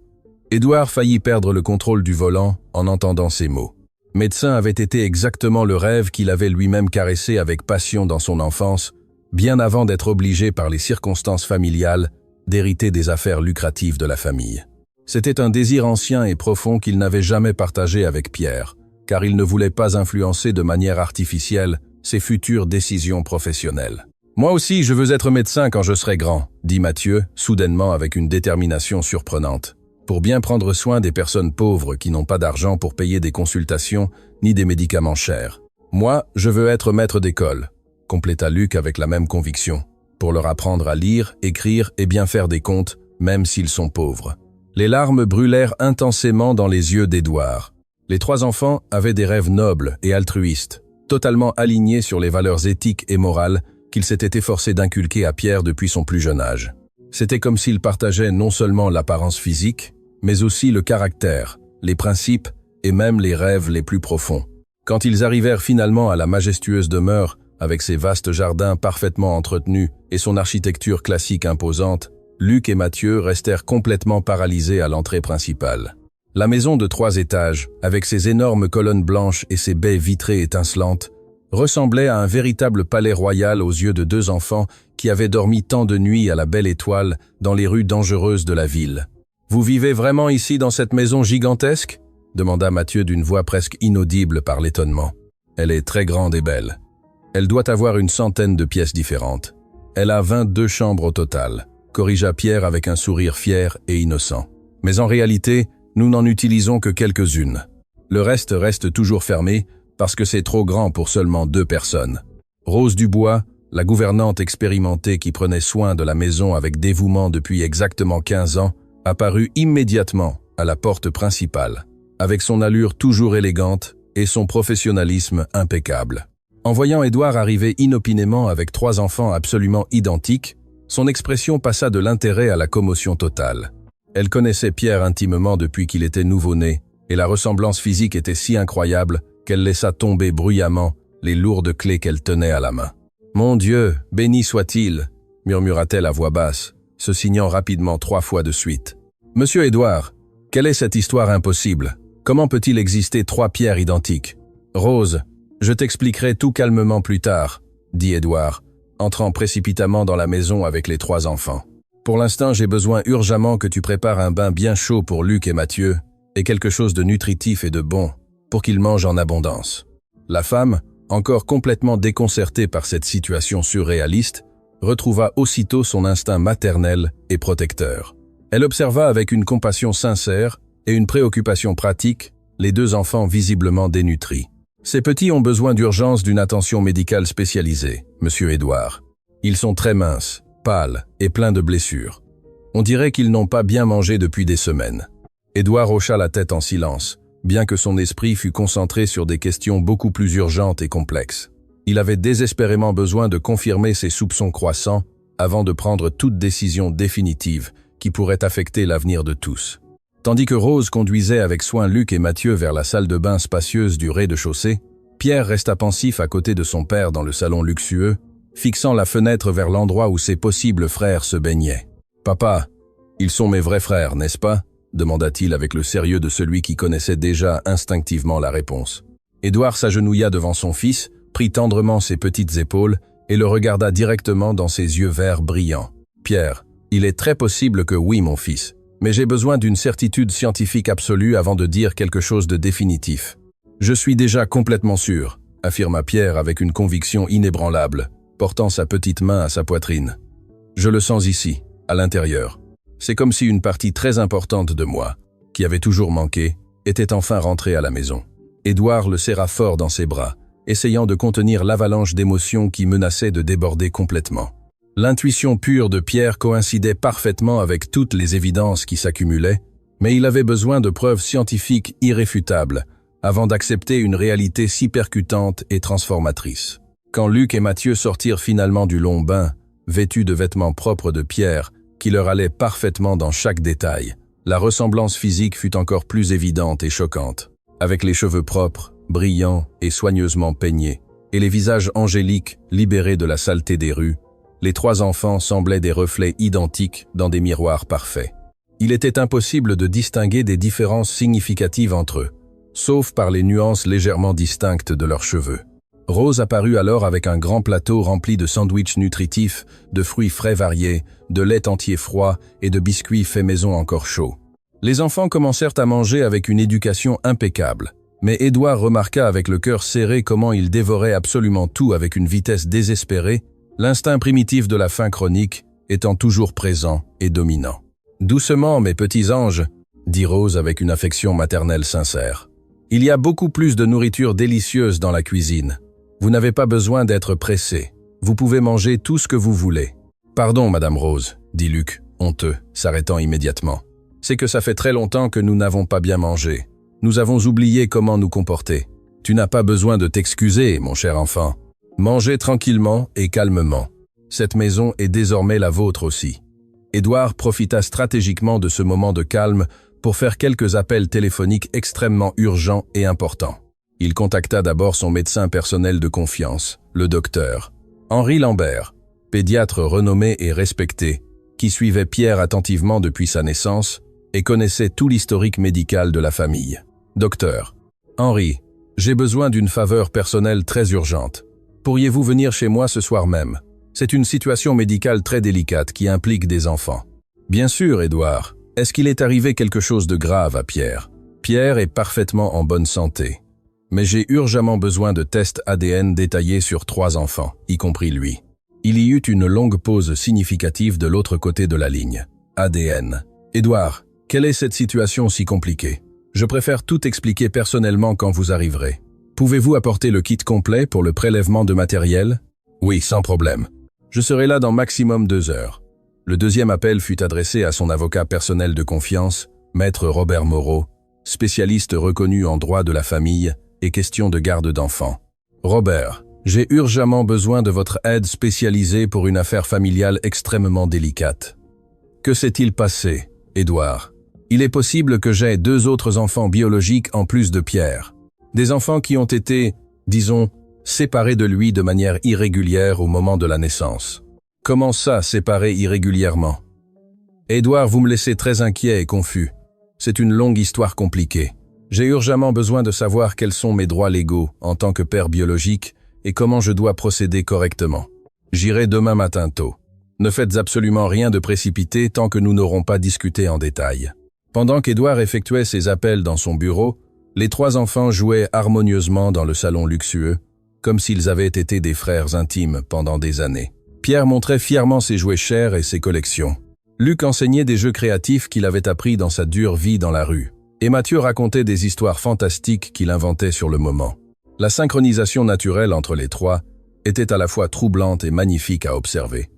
Speaker 1: Édouard faillit perdre le contrôle du volant en entendant ces mots. Médecin avait été exactement le rêve qu'il avait lui-même caressé avec passion dans son enfance, bien avant d'être obligé par les circonstances familiales d'hériter des affaires lucratives de la famille. C'était un désir ancien et profond qu'il n'avait jamais partagé avec Pierre, car il ne voulait pas influencer de manière artificielle ses futures décisions professionnelles. « Moi aussi, je veux être médecin quand je serai grand », dit Mathieu, soudainement avec une détermination surprenante, pour bien prendre soin des personnes pauvres qui n'ont pas d'argent pour payer des consultations ni des médicaments chers. « Moi, je veux être maître d'école », compléta Luc avec la même conviction, pour leur apprendre à lire, écrire et bien faire des comptes, même s'ils sont pauvres. Les larmes brûlèrent intensément dans les yeux d'Édouard. Les trois enfants avaient des rêves nobles et altruistes, totalement alignés sur les valeurs éthiques et morales qu'il s'était efforcé d'inculquer à Pierre depuis son plus jeune âge. C'était comme s'ils partageaient non seulement l'apparence physique, mais aussi le caractère, les principes et même les rêves les plus profonds. Quand ils arrivèrent finalement à la majestueuse demeure, avec ses vastes jardins parfaitement entretenus et son architecture classique imposante, Luc et Mathieu restèrent complètement paralysés à l'entrée principale. La maison de 3 étages, avec ses énormes colonnes blanches et ses baies vitrées étincelantes, ressemblait à un véritable palais royal aux yeux de 2 enfants qui avaient dormi tant de nuits à la belle étoile dans les rues dangereuses de la ville. « Vous vivez vraiment ici dans cette maison gigantesque ?» demanda Mathieu d'une voix presque inaudible par l'étonnement. « Elle est très grande et belle. Elle doit avoir une centaine de pièces différentes. Elle a 22 chambres au total, » corrigea Pierre avec un sourire fier et innocent. « Mais en réalité, nous n'en utilisons que quelques-unes. Le reste toujours fermé parce que c'est trop grand pour seulement 2 personnes. » Rose Dubois, la gouvernante expérimentée qui prenait soin de la maison avec dévouement depuis exactement 15 ans, apparut immédiatement à la porte principale, avec son allure toujours élégante et son professionnalisme impeccable. En voyant Édouard arriver inopinément avec 3 enfants absolument identiques, son expression passa de l'intérêt à la commotion totale. Elle connaissait Pierre intimement depuis qu'il était nouveau-né, et la ressemblance physique était si incroyable qu'elle laissa tomber bruyamment les lourdes clés qu'elle tenait à la main. « Mon Dieu, béni soit-il » murmura-t-elle à voix basse, se signant rapidement 3 fois de suite. « Monsieur Édouard, quelle est cette histoire impossible? Comment peut-il exister 3 pierres identiques? »« Rose, je t'expliquerai tout calmement plus tard, » dit Édouard, entrant précipitamment dans la maison avec les 3 enfants. « Pour l'instant, j'ai besoin urgemment que tu prépares un bain bien chaud pour Luc et Mathieu, et quelque chose de nutritif et de bon, pour qu'ils mangent en abondance. » La femme, encore complètement déconcertée par cette situation surréaliste, retrouva aussitôt son instinct maternel et protecteur. Elle observa avec une compassion sincère et une préoccupation pratique les 2 enfants visiblement dénutris. « Ces petits ont besoin d'urgence d'une attention médicale spécialisée, monsieur Édouard. Ils sont très minces, pâles et pleins de blessures. On dirait qu'ils n'ont pas bien mangé depuis des semaines. » Édouard hocha la tête en silence, bien que son esprit fût concentré sur des questions beaucoup plus urgentes et complexes. Il avait désespérément besoin de confirmer ses soupçons croissants avant de prendre toute décision définitive qui pourrait affecter l'avenir de tous. Tandis que Rose conduisait avec soin Luc et Mathieu vers la salle de bain spacieuse du rez-de-chaussée, Pierre resta pensif à côté de son père dans le salon luxueux, fixant la fenêtre vers l'endroit où ses possibles frères se baignaient. « Papa, ils sont mes vrais frères, n'est-ce pas ?» demanda-t-il avec le sérieux de celui qui connaissait déjà instinctivement la réponse. Édouard s'agenouilla devant son fils, prit tendrement ses petites épaules et le regarda directement dans ses yeux verts brillants. « Pierre, Il est très possible que oui, mon fils, mais j'ai besoin d'une certitude scientifique absolue avant de dire quelque chose de définitif. Je suis déjà complètement sûr, affirma Pierre avec une conviction inébranlable, portant sa petite main à sa poitrine. Je le sens ici, à l'intérieur. C'est comme si une partie très importante de moi, qui avait toujours manqué, était enfin rentrée à la maison. Édouard le serra fort dans ses bras, essayant de contenir l'avalanche d'émotions qui menaçait de déborder complètement. L'intuition pure de Pierre coïncidait parfaitement avec toutes les évidences qui s'accumulaient, mais il avait besoin de preuves scientifiques irréfutables avant d'accepter une réalité si percutante et transformatrice. Quand Luc et Mathieu sortirent finalement du long bain, vêtus de vêtements propres de Pierre, qui leur allaient parfaitement dans chaque détail, la ressemblance physique fut encore plus évidente et choquante. Avec les cheveux propres, brillants et soigneusement peignés, et les visages angéliques libérés de la saleté des rues, les trois enfants semblaient des reflets identiques dans des miroirs parfaits. Il était impossible de distinguer des différences significatives entre eux, sauf par les nuances légèrement distinctes de leurs cheveux. Rose apparut alors avec un grand plateau rempli de sandwichs nutritifs, de fruits frais variés, de lait entier froid et de biscuits faits maison encore chauds. Les enfants commencèrent à manger avec une éducation impeccable, mais Édouard remarqua avec le cœur serré comment ils dévoraient absolument tout avec une vitesse désespérée, l'instinct primitif de la faim chronique étant toujours présent et dominant. « Doucement, mes petits anges », dit Rose avec une affection maternelle sincère. « Il y a beaucoup plus de nourriture délicieuse dans la cuisine. Vous n'avez pas besoin d'être pressé. Vous pouvez manger tout ce que vous voulez. »« Pardon, Madame Rose, » dit Luc, honteux, s'arrêtant immédiatement. « C'est que ça fait très longtemps que nous n'avons pas bien mangé. Nous avons oublié comment nous comporter. Tu n'as pas besoin de t'excuser, mon cher enfant. Mangez tranquillement et calmement. Cette maison est désormais la vôtre aussi. » Édouard profita stratégiquement de ce moment de calme pour faire quelques appels téléphoniques extrêmement urgents et importants. Il contacta d'abord son médecin personnel de confiance, le docteur Henri Lambert, pédiatre renommé et respecté, qui suivait Pierre attentivement depuis sa naissance et connaissait tout l'historique médical de la famille. « Docteur, Henri, j'ai besoin d'une faveur personnelle très urgente. Pourriez-vous venir chez moi ce soir même? C'est une situation médicale très délicate qui implique des enfants. » « Bien sûr, Édouard. Est-ce qu'il est arrivé quelque chose de grave à Pierre? » « Pierre est parfaitement en bonne santé. Mais j'ai urgemment besoin de tests ADN détaillés sur 3 enfants, y compris lui. » Il y eut une longue pause significative de l'autre côté de la ligne. ADN. « Édouard, quelle est cette situation si compliquée? Je préfère tout expliquer personnellement quand vous arriverez. Pouvez-vous apporter le kit complet pour le prélèvement de matériel? » « Oui, sans problème. Je serai là dans maximum 2 heures. » Le deuxième appel fut adressé à son avocat personnel de confiance, maître Robert Moreau, spécialiste reconnu en droit de la famille et questions de garde d'enfants. « Robert, j'ai urgemment besoin de votre aide spécialisée pour une affaire familiale extrêmement délicate. » « Que s'est-il passé, Édouard? » « Il est possible que j'aie 2 autres enfants biologiques en plus de Pierre. Des enfants qui ont été, disons, séparés de lui de manière irrégulière au moment de la naissance. » « Comment ça, séparés irrégulièrement? » « Édouard, vous me laissez très inquiet et confus. C'est une longue histoire compliquée. J'ai urgemment besoin de savoir quels sont mes droits légaux en tant que père biologique et comment je dois procéder correctement. J'irai demain matin tôt. Ne faites absolument rien de précipité tant que nous n'aurons pas discuté en détail. » Pendant qu'Édouard effectuait ses appels dans son bureau, les 3 enfants jouaient harmonieusement dans le salon luxueux, comme s'ils avaient été des frères intimes pendant des années. Pierre montrait fièrement ses jouets chers et ses collections. Luc enseignait des jeux créatifs qu'il avait appris dans sa dure vie dans la rue. Et Mathieu racontait des histoires fantastiques qu'il inventait sur le moment. La synchronisation naturelle entre les 3 était à la fois troublante et magnifique à observer.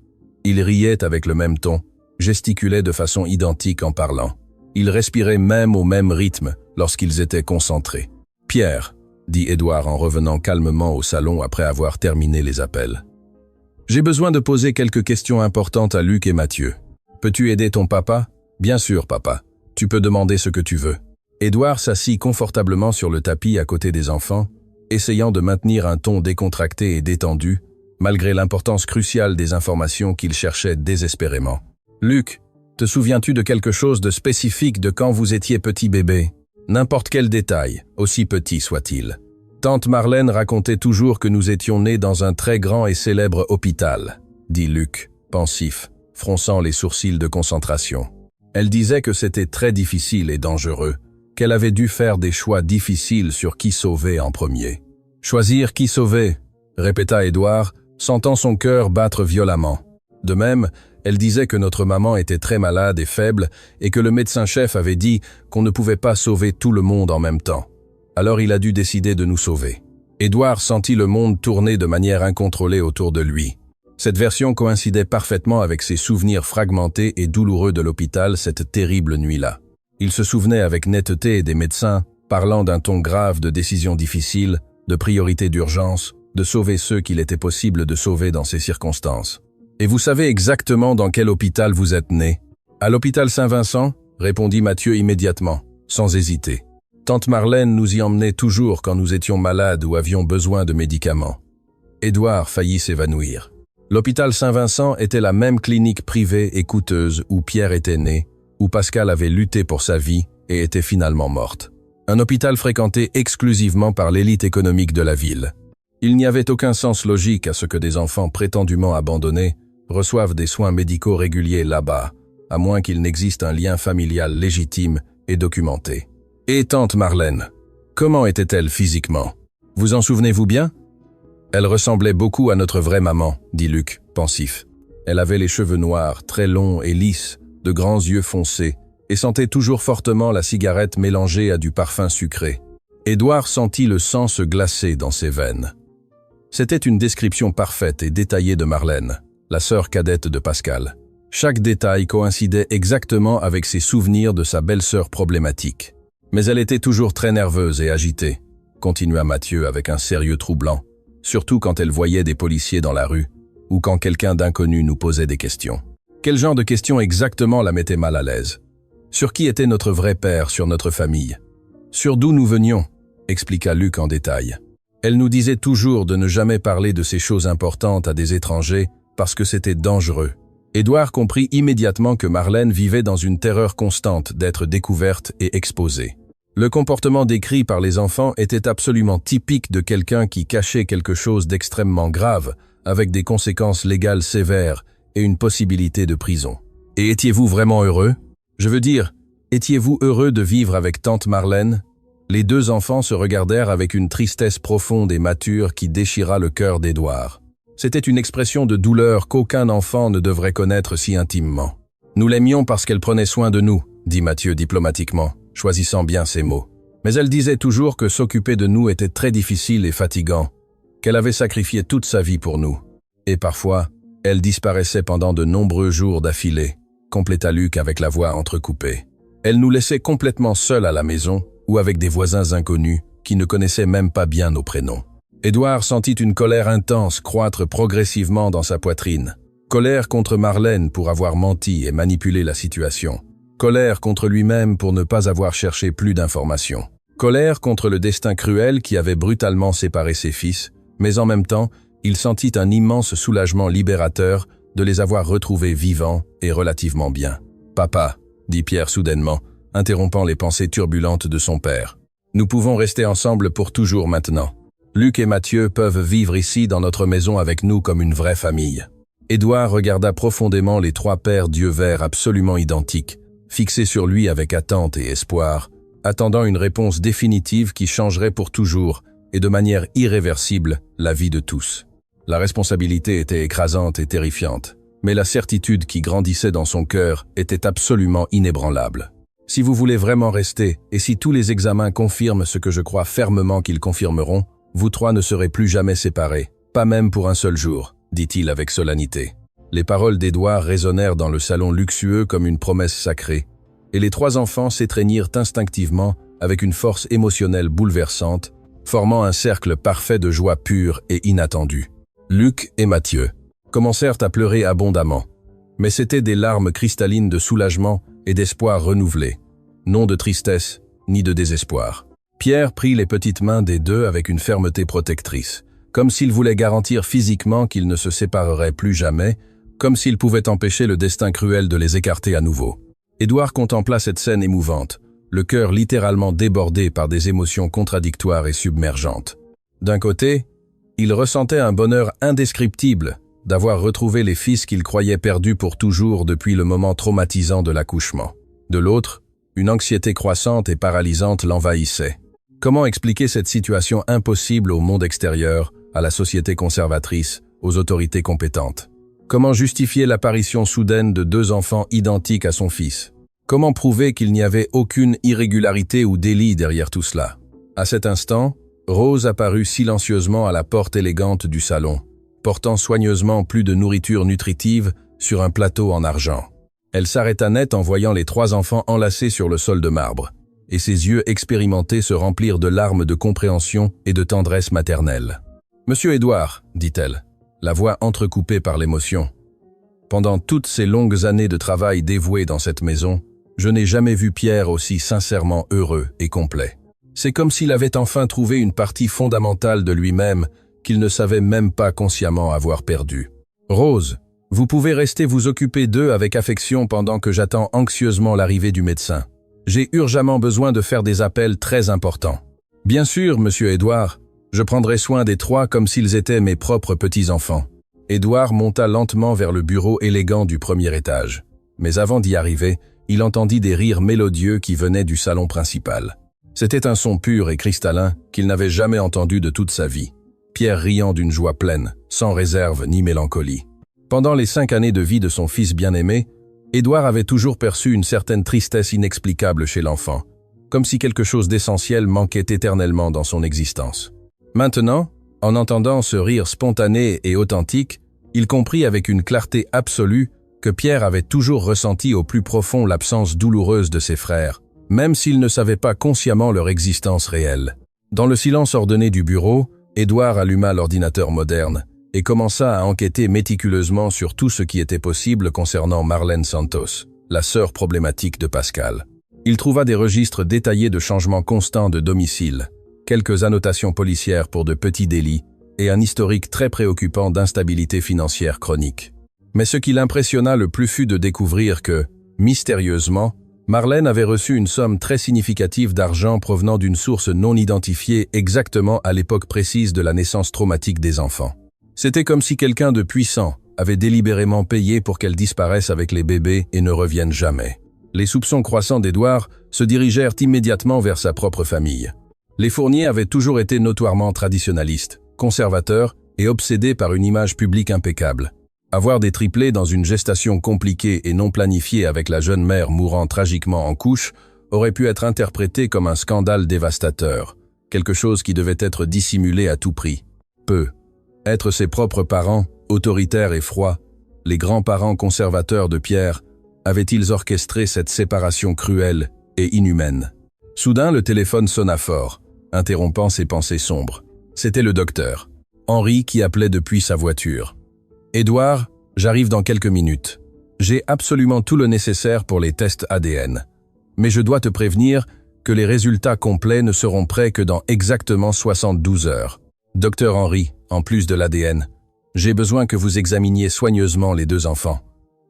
Speaker 1: Ils riaient avec le même ton, gesticulaient de façon identique en parlant. Ils respiraient même au même rythme lorsqu'ils étaient concentrés. « Pierre, » dit Édouard en revenant calmement au salon après avoir terminé les appels. « J'ai besoin de poser quelques questions importantes à Luc et Mathieu. Peux-tu aider ton papa? » « Bien sûr, papa. Tu peux demander ce que tu veux. » Édouard s'assit confortablement sur le tapis à côté des enfants, essayant de maintenir un ton décontracté et détendu, malgré l'importance cruciale des informations qu'il cherchait désespérément. « Luc, te souviens-tu de quelque chose de spécifique de quand vous étiez petit bébé? N'importe quel détail, aussi petit soit-il. Tante Marlène racontait toujours que nous étions nés dans un très grand et célèbre hôpital, » dit Luc, pensif, fronçant les sourcils de concentration. Elle disait que c'était très difficile et dangereux, qu'elle avait dû faire des choix difficiles sur qui sauver en premier. « Choisir qui sauver », répéta Édouard, sentant son cœur battre violemment. De même, elle disait que notre maman était très malade et faible et que le médecin-chef avait dit qu'on ne pouvait pas sauver tout le monde en même temps. Alors il a dû décider de nous sauver. Édouard sentit le monde tourner de manière incontrôlée autour de lui. Cette version coïncidait parfaitement avec ses souvenirs fragmentés et douloureux de l'hôpital cette terrible nuit-là. Il se souvenait avec netteté des médecins, parlant d'un ton grave de décisions difficiles, de priorités d'urgence, de sauver ceux qu'il était possible de sauver dans ces circonstances. « Et vous savez exactement dans quel hôpital vous êtes né ?»« À l'hôpital Saint-Vincent » répondit Mathieu immédiatement, sans hésiter. Tante Marlène nous y emmenait toujours quand nous étions malades ou avions besoin de médicaments. Édouard faillit s'évanouir. L'hôpital Saint-Vincent était la même clinique privée et coûteuse où Pierre était né, où Pascal avait lutté pour sa vie et était finalement morte. Un hôpital fréquenté exclusivement par l'élite économique de la ville. Il n'y avait aucun sens logique à ce que des enfants prétendument abandonnés reçoivent des soins médicaux réguliers là-bas, à moins qu'il n'existe un lien familial légitime et documenté. Et tante Marlène, comment était-elle physiquement? Vous en souvenez-vous bien? Elle ressemblait beaucoup à notre vraie maman, dit Luc, pensif. Elle avait les cheveux noirs, très longs et lisses, de grands yeux foncés, et sentait toujours fortement la cigarette mélangée à du parfum sucré. Édouard sentit le sang se glacer dans ses veines. C'était une description parfaite et détaillée de Marlène, la sœur cadette de Pascal. Chaque détail coïncidait exactement avec ses souvenirs de sa belle-sœur problématique. Mais elle était toujours très nerveuse et agitée, continua Mathieu avec un sérieux troublant, surtout quand elle voyait des policiers dans la rue, ou quand quelqu'un d'inconnu nous posait des questions. Quel genre de questions exactement la mettait mal à l'aise? Sur qui était notre vrai père, sur notre famille? Sur d'où nous venions, expliqua Luc en détail. Elle nous disait toujours de ne jamais parler de ces choses importantes à des étrangers parce que c'était dangereux. Édouard comprit immédiatement que Marlène vivait dans une terreur constante d'être découverte et exposée. Le comportement décrit par les enfants était absolument typique de quelqu'un qui cachait quelque chose d'extrêmement grave, avec des conséquences légales sévères et une possibilité de prison. Et étiez-vous vraiment heureux? Je veux dire, étiez-vous heureux de vivre avec tante Marlène? Les deux enfants se regardèrent avec une tristesse profonde et mature qui déchira le cœur d'Édouard. C'était une expression de douleur qu'aucun enfant ne devrait connaître si intimement. « Nous l'aimions parce qu'elle prenait soin de nous », dit Mathieu diplomatiquement, choisissant bien ses mots. Mais elle disait toujours que s'occuper de nous était très difficile et fatigant, qu'elle avait sacrifié toute sa vie pour nous. Et parfois, elle disparaissait pendant de nombreux jours d'affilée, compléta Luc avec la voix entrecoupée. Elle nous laissait complètement seuls à la maison ou avec des voisins inconnus qui ne connaissaient même pas bien nos prénoms. Édouard sentit une colère intense croître progressivement dans sa poitrine. Colère contre Marlène pour avoir menti et manipulé la situation. Colère contre lui-même pour ne pas avoir cherché plus d'informations. Colère contre le destin cruel qui avait brutalement séparé ses fils, mais en même temps, il sentit un immense soulagement libérateur de les avoir retrouvés vivants et relativement bien. « Papa », dit Pierre soudainement, interrompant les pensées turbulentes de son père. « Nous pouvons rester ensemble pour toujours maintenant. Luc et Mathieu peuvent vivre ici dans notre maison avec nous comme une vraie famille. » Édouard regarda profondément les trois pères d'yeux verts absolument identiques, fixés sur lui avec attente et espoir, attendant une réponse définitive qui changerait pour toujours et de manière irréversible la vie de tous. La responsabilité était écrasante et terrifiante, mais la certitude qui grandissait dans son cœur était absolument inébranlable. « Si vous voulez vraiment rester, et si tous les examens confirment ce que je crois fermement qu'ils confirmeront, vous trois ne serez plus jamais séparés, pas même pour un seul jour, dit-il avec solennité. Les paroles d'Édouard résonnèrent dans le salon luxueux comme une promesse sacrée, et les trois enfants s'étreignirent instinctivement avec une force émotionnelle bouleversante, formant un cercle parfait de joie pure et inattendue. Luc et Mathieu commencèrent à pleurer abondamment, mais c'étaient des larmes cristallines de soulagement et d'espoir renouvelé, non de tristesse ni de désespoir. Pierre prit les petites mains des deux avec une fermeté protectrice, comme s'il voulait garantir physiquement qu'ils ne se sépareraient plus jamais, comme s'il pouvait empêcher le destin cruel de les écarter à nouveau. Édouard contempla cette scène émouvante, le cœur littéralement débordé par des émotions contradictoires et submergentes. D'un côté, il ressentait un bonheur indescriptible d'avoir retrouvé les fils qu'il croyait perdus pour toujours depuis le moment traumatisant de l'accouchement. De l'autre, une anxiété croissante et paralysante l'envahissait. Comment expliquer cette situation impossible au monde extérieur, à la société conservatrice, aux autorités compétentes? Comment justifier l'apparition soudaine de 2 enfants identiques à son fils? Comment prouver qu'il n'y avait aucune irrégularité ou délit derrière tout cela? À cet instant, Rose apparut silencieusement à la porte élégante du salon, portant soigneusement plus de nourriture nutritive sur un plateau en argent. Elle s'arrêta net en voyant les 3 enfants enlacés sur le sol de marbre, et ses yeux expérimentés se remplirent de larmes de compréhension et de tendresse maternelle. « Monsieur Édouard, dit-elle, la voix entrecoupée par l'émotion. Pendant toutes ces longues années de travail dévoué dans cette maison, je n'ai jamais vu Pierre aussi sincèrement heureux et complet. C'est comme s'il avait enfin trouvé une partie fondamentale de lui-même qu'il ne savait même pas consciemment avoir perdue. Rose, vous pouvez rester vous occuper d'eux avec affection pendant que j'attends anxieusement l'arrivée du médecin. J'ai urgemment besoin de faire des appels très importants. Bien sûr, monsieur Édouard, je prendrai soin des 3 comme s'ils étaient mes propres petits-enfants. » Édouard monta lentement vers le bureau élégant du premier étage. Mais avant d'y arriver, il entendit des rires mélodieux qui venaient du salon principal. C'était un son pur et cristallin qu'il n'avait jamais entendu de toute sa vie. Pierre riant d'une joie pleine, sans réserve ni mélancolie. Pendant les 5 années de vie de son fils bien-aimé, Édouard avait toujours perçu une certaine tristesse inexplicable chez l'enfant, comme si quelque chose d'essentiel manquait éternellement dans son existence. Maintenant, en entendant ce rire spontané et authentique, il comprit avec une clarté absolue que Pierre avait toujours ressenti au plus profond l'absence douloureuse de ses frères, même s'il ne savait pas consciemment leur existence réelle. Dans le silence ordonné du bureau, Édouard alluma l'ordinateur moderne et commença à enquêter méticuleusement sur tout ce qui était possible concernant Marlène Santos, la sœur problématique de Pascal. Il trouva des registres détaillés de changements constants de domicile, quelques annotations policières pour de petits délits et un historique très préoccupant d'instabilité financière chronique. Mais ce qui l'impressionna le plus fut de découvrir que, mystérieusement, Marlène avait reçu une somme très significative d'argent provenant d'une source non identifiée exactement à l'époque précise de la naissance traumatique des enfants. C'était comme si quelqu'un de puissant avait délibérément payé pour qu'elle disparaisse avec les bébés et ne revienne jamais. Les soupçons croissants d'Édouard se dirigèrent immédiatement vers sa propre famille. Les Fournier avaient toujours été notoirement traditionnalistes, conservateurs et obsédés par une image publique impeccable. Avoir des triplés dans une gestation compliquée et non planifiée avec la jeune mère mourant tragiquement en couche aurait pu être interprété comme un scandale dévastateur, quelque chose qui devait être dissimulé à tout prix. Être ses propres parents, autoritaires et froids, les grands-parents conservateurs de Pierre, avaient-ils orchestré cette séparation cruelle et inhumaine? Soudain, le téléphone sonna fort, interrompant ses pensées sombres. C'était le docteur, Henri, qui appelait depuis sa voiture. « Édouard, j'arrive dans quelques minutes. J'ai absolument tout le nécessaire pour les tests ADN. Mais je dois te prévenir que les résultats complets ne seront prêts que dans exactement 72 heures. Docteur Henri, en plus de l'ADN, j'ai besoin que vous examiniez soigneusement les 2 enfants.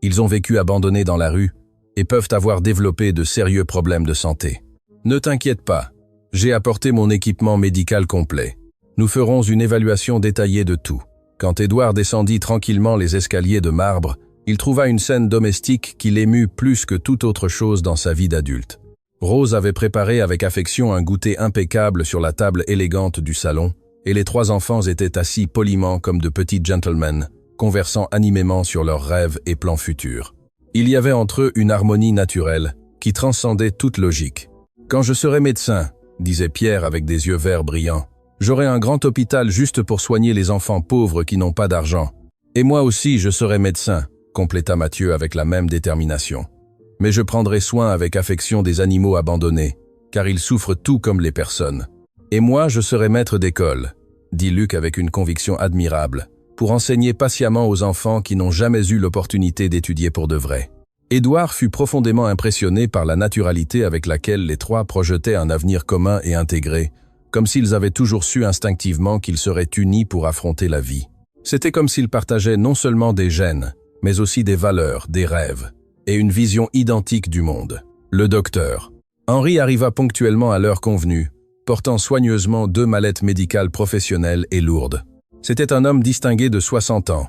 Speaker 1: Ils ont vécu abandonnés dans la rue et peuvent avoir développé de sérieux problèmes de santé. Ne t'inquiète pas, j'ai apporté mon équipement médical complet. Nous ferons une évaluation détaillée de tout. » Quand Édouard descendit tranquillement les escaliers de marbre, il trouva une scène domestique qui l'émut plus que toute autre chose dans sa vie d'adulte. Rose avait préparé avec affection un goûter impeccable sur la table élégante du salon, et les 3 enfants étaient assis poliment comme de petits gentlemen, conversant animément sur leurs rêves et plans futurs. Il y avait entre eux une harmonie naturelle, qui transcendait toute logique. « Quand je serai médecin, » disait Pierre avec des yeux verts brillants, « j'aurai un grand hôpital juste pour soigner les enfants pauvres qui n'ont pas d'argent. Et moi aussi, je serai médecin, » compléta Mathieu avec la même détermination. « Mais je prendrai soin avec affection des animaux abandonnés, car ils souffrent tout comme les personnes. Et moi, je serai maître d'école, » dit Luc avec une conviction admirable, pour enseigner patiemment aux enfants qui n'ont jamais eu l'opportunité d'étudier pour de vrai. Édouard fut profondément impressionné par la naturalité avec laquelle les 3 projetaient un avenir commun et intégré, comme s'ils avaient toujours su instinctivement qu'ils seraient unis pour affronter la vie. C'était comme s'ils partageaient non seulement des gènes, mais aussi des valeurs, des rêves, et une vision identique du monde. Le docteur. Henri arriva ponctuellement à l'heure convenue, portant soigneusement 2 mallettes médicales professionnelles et lourdes. C'était un homme distingué de 60 ans,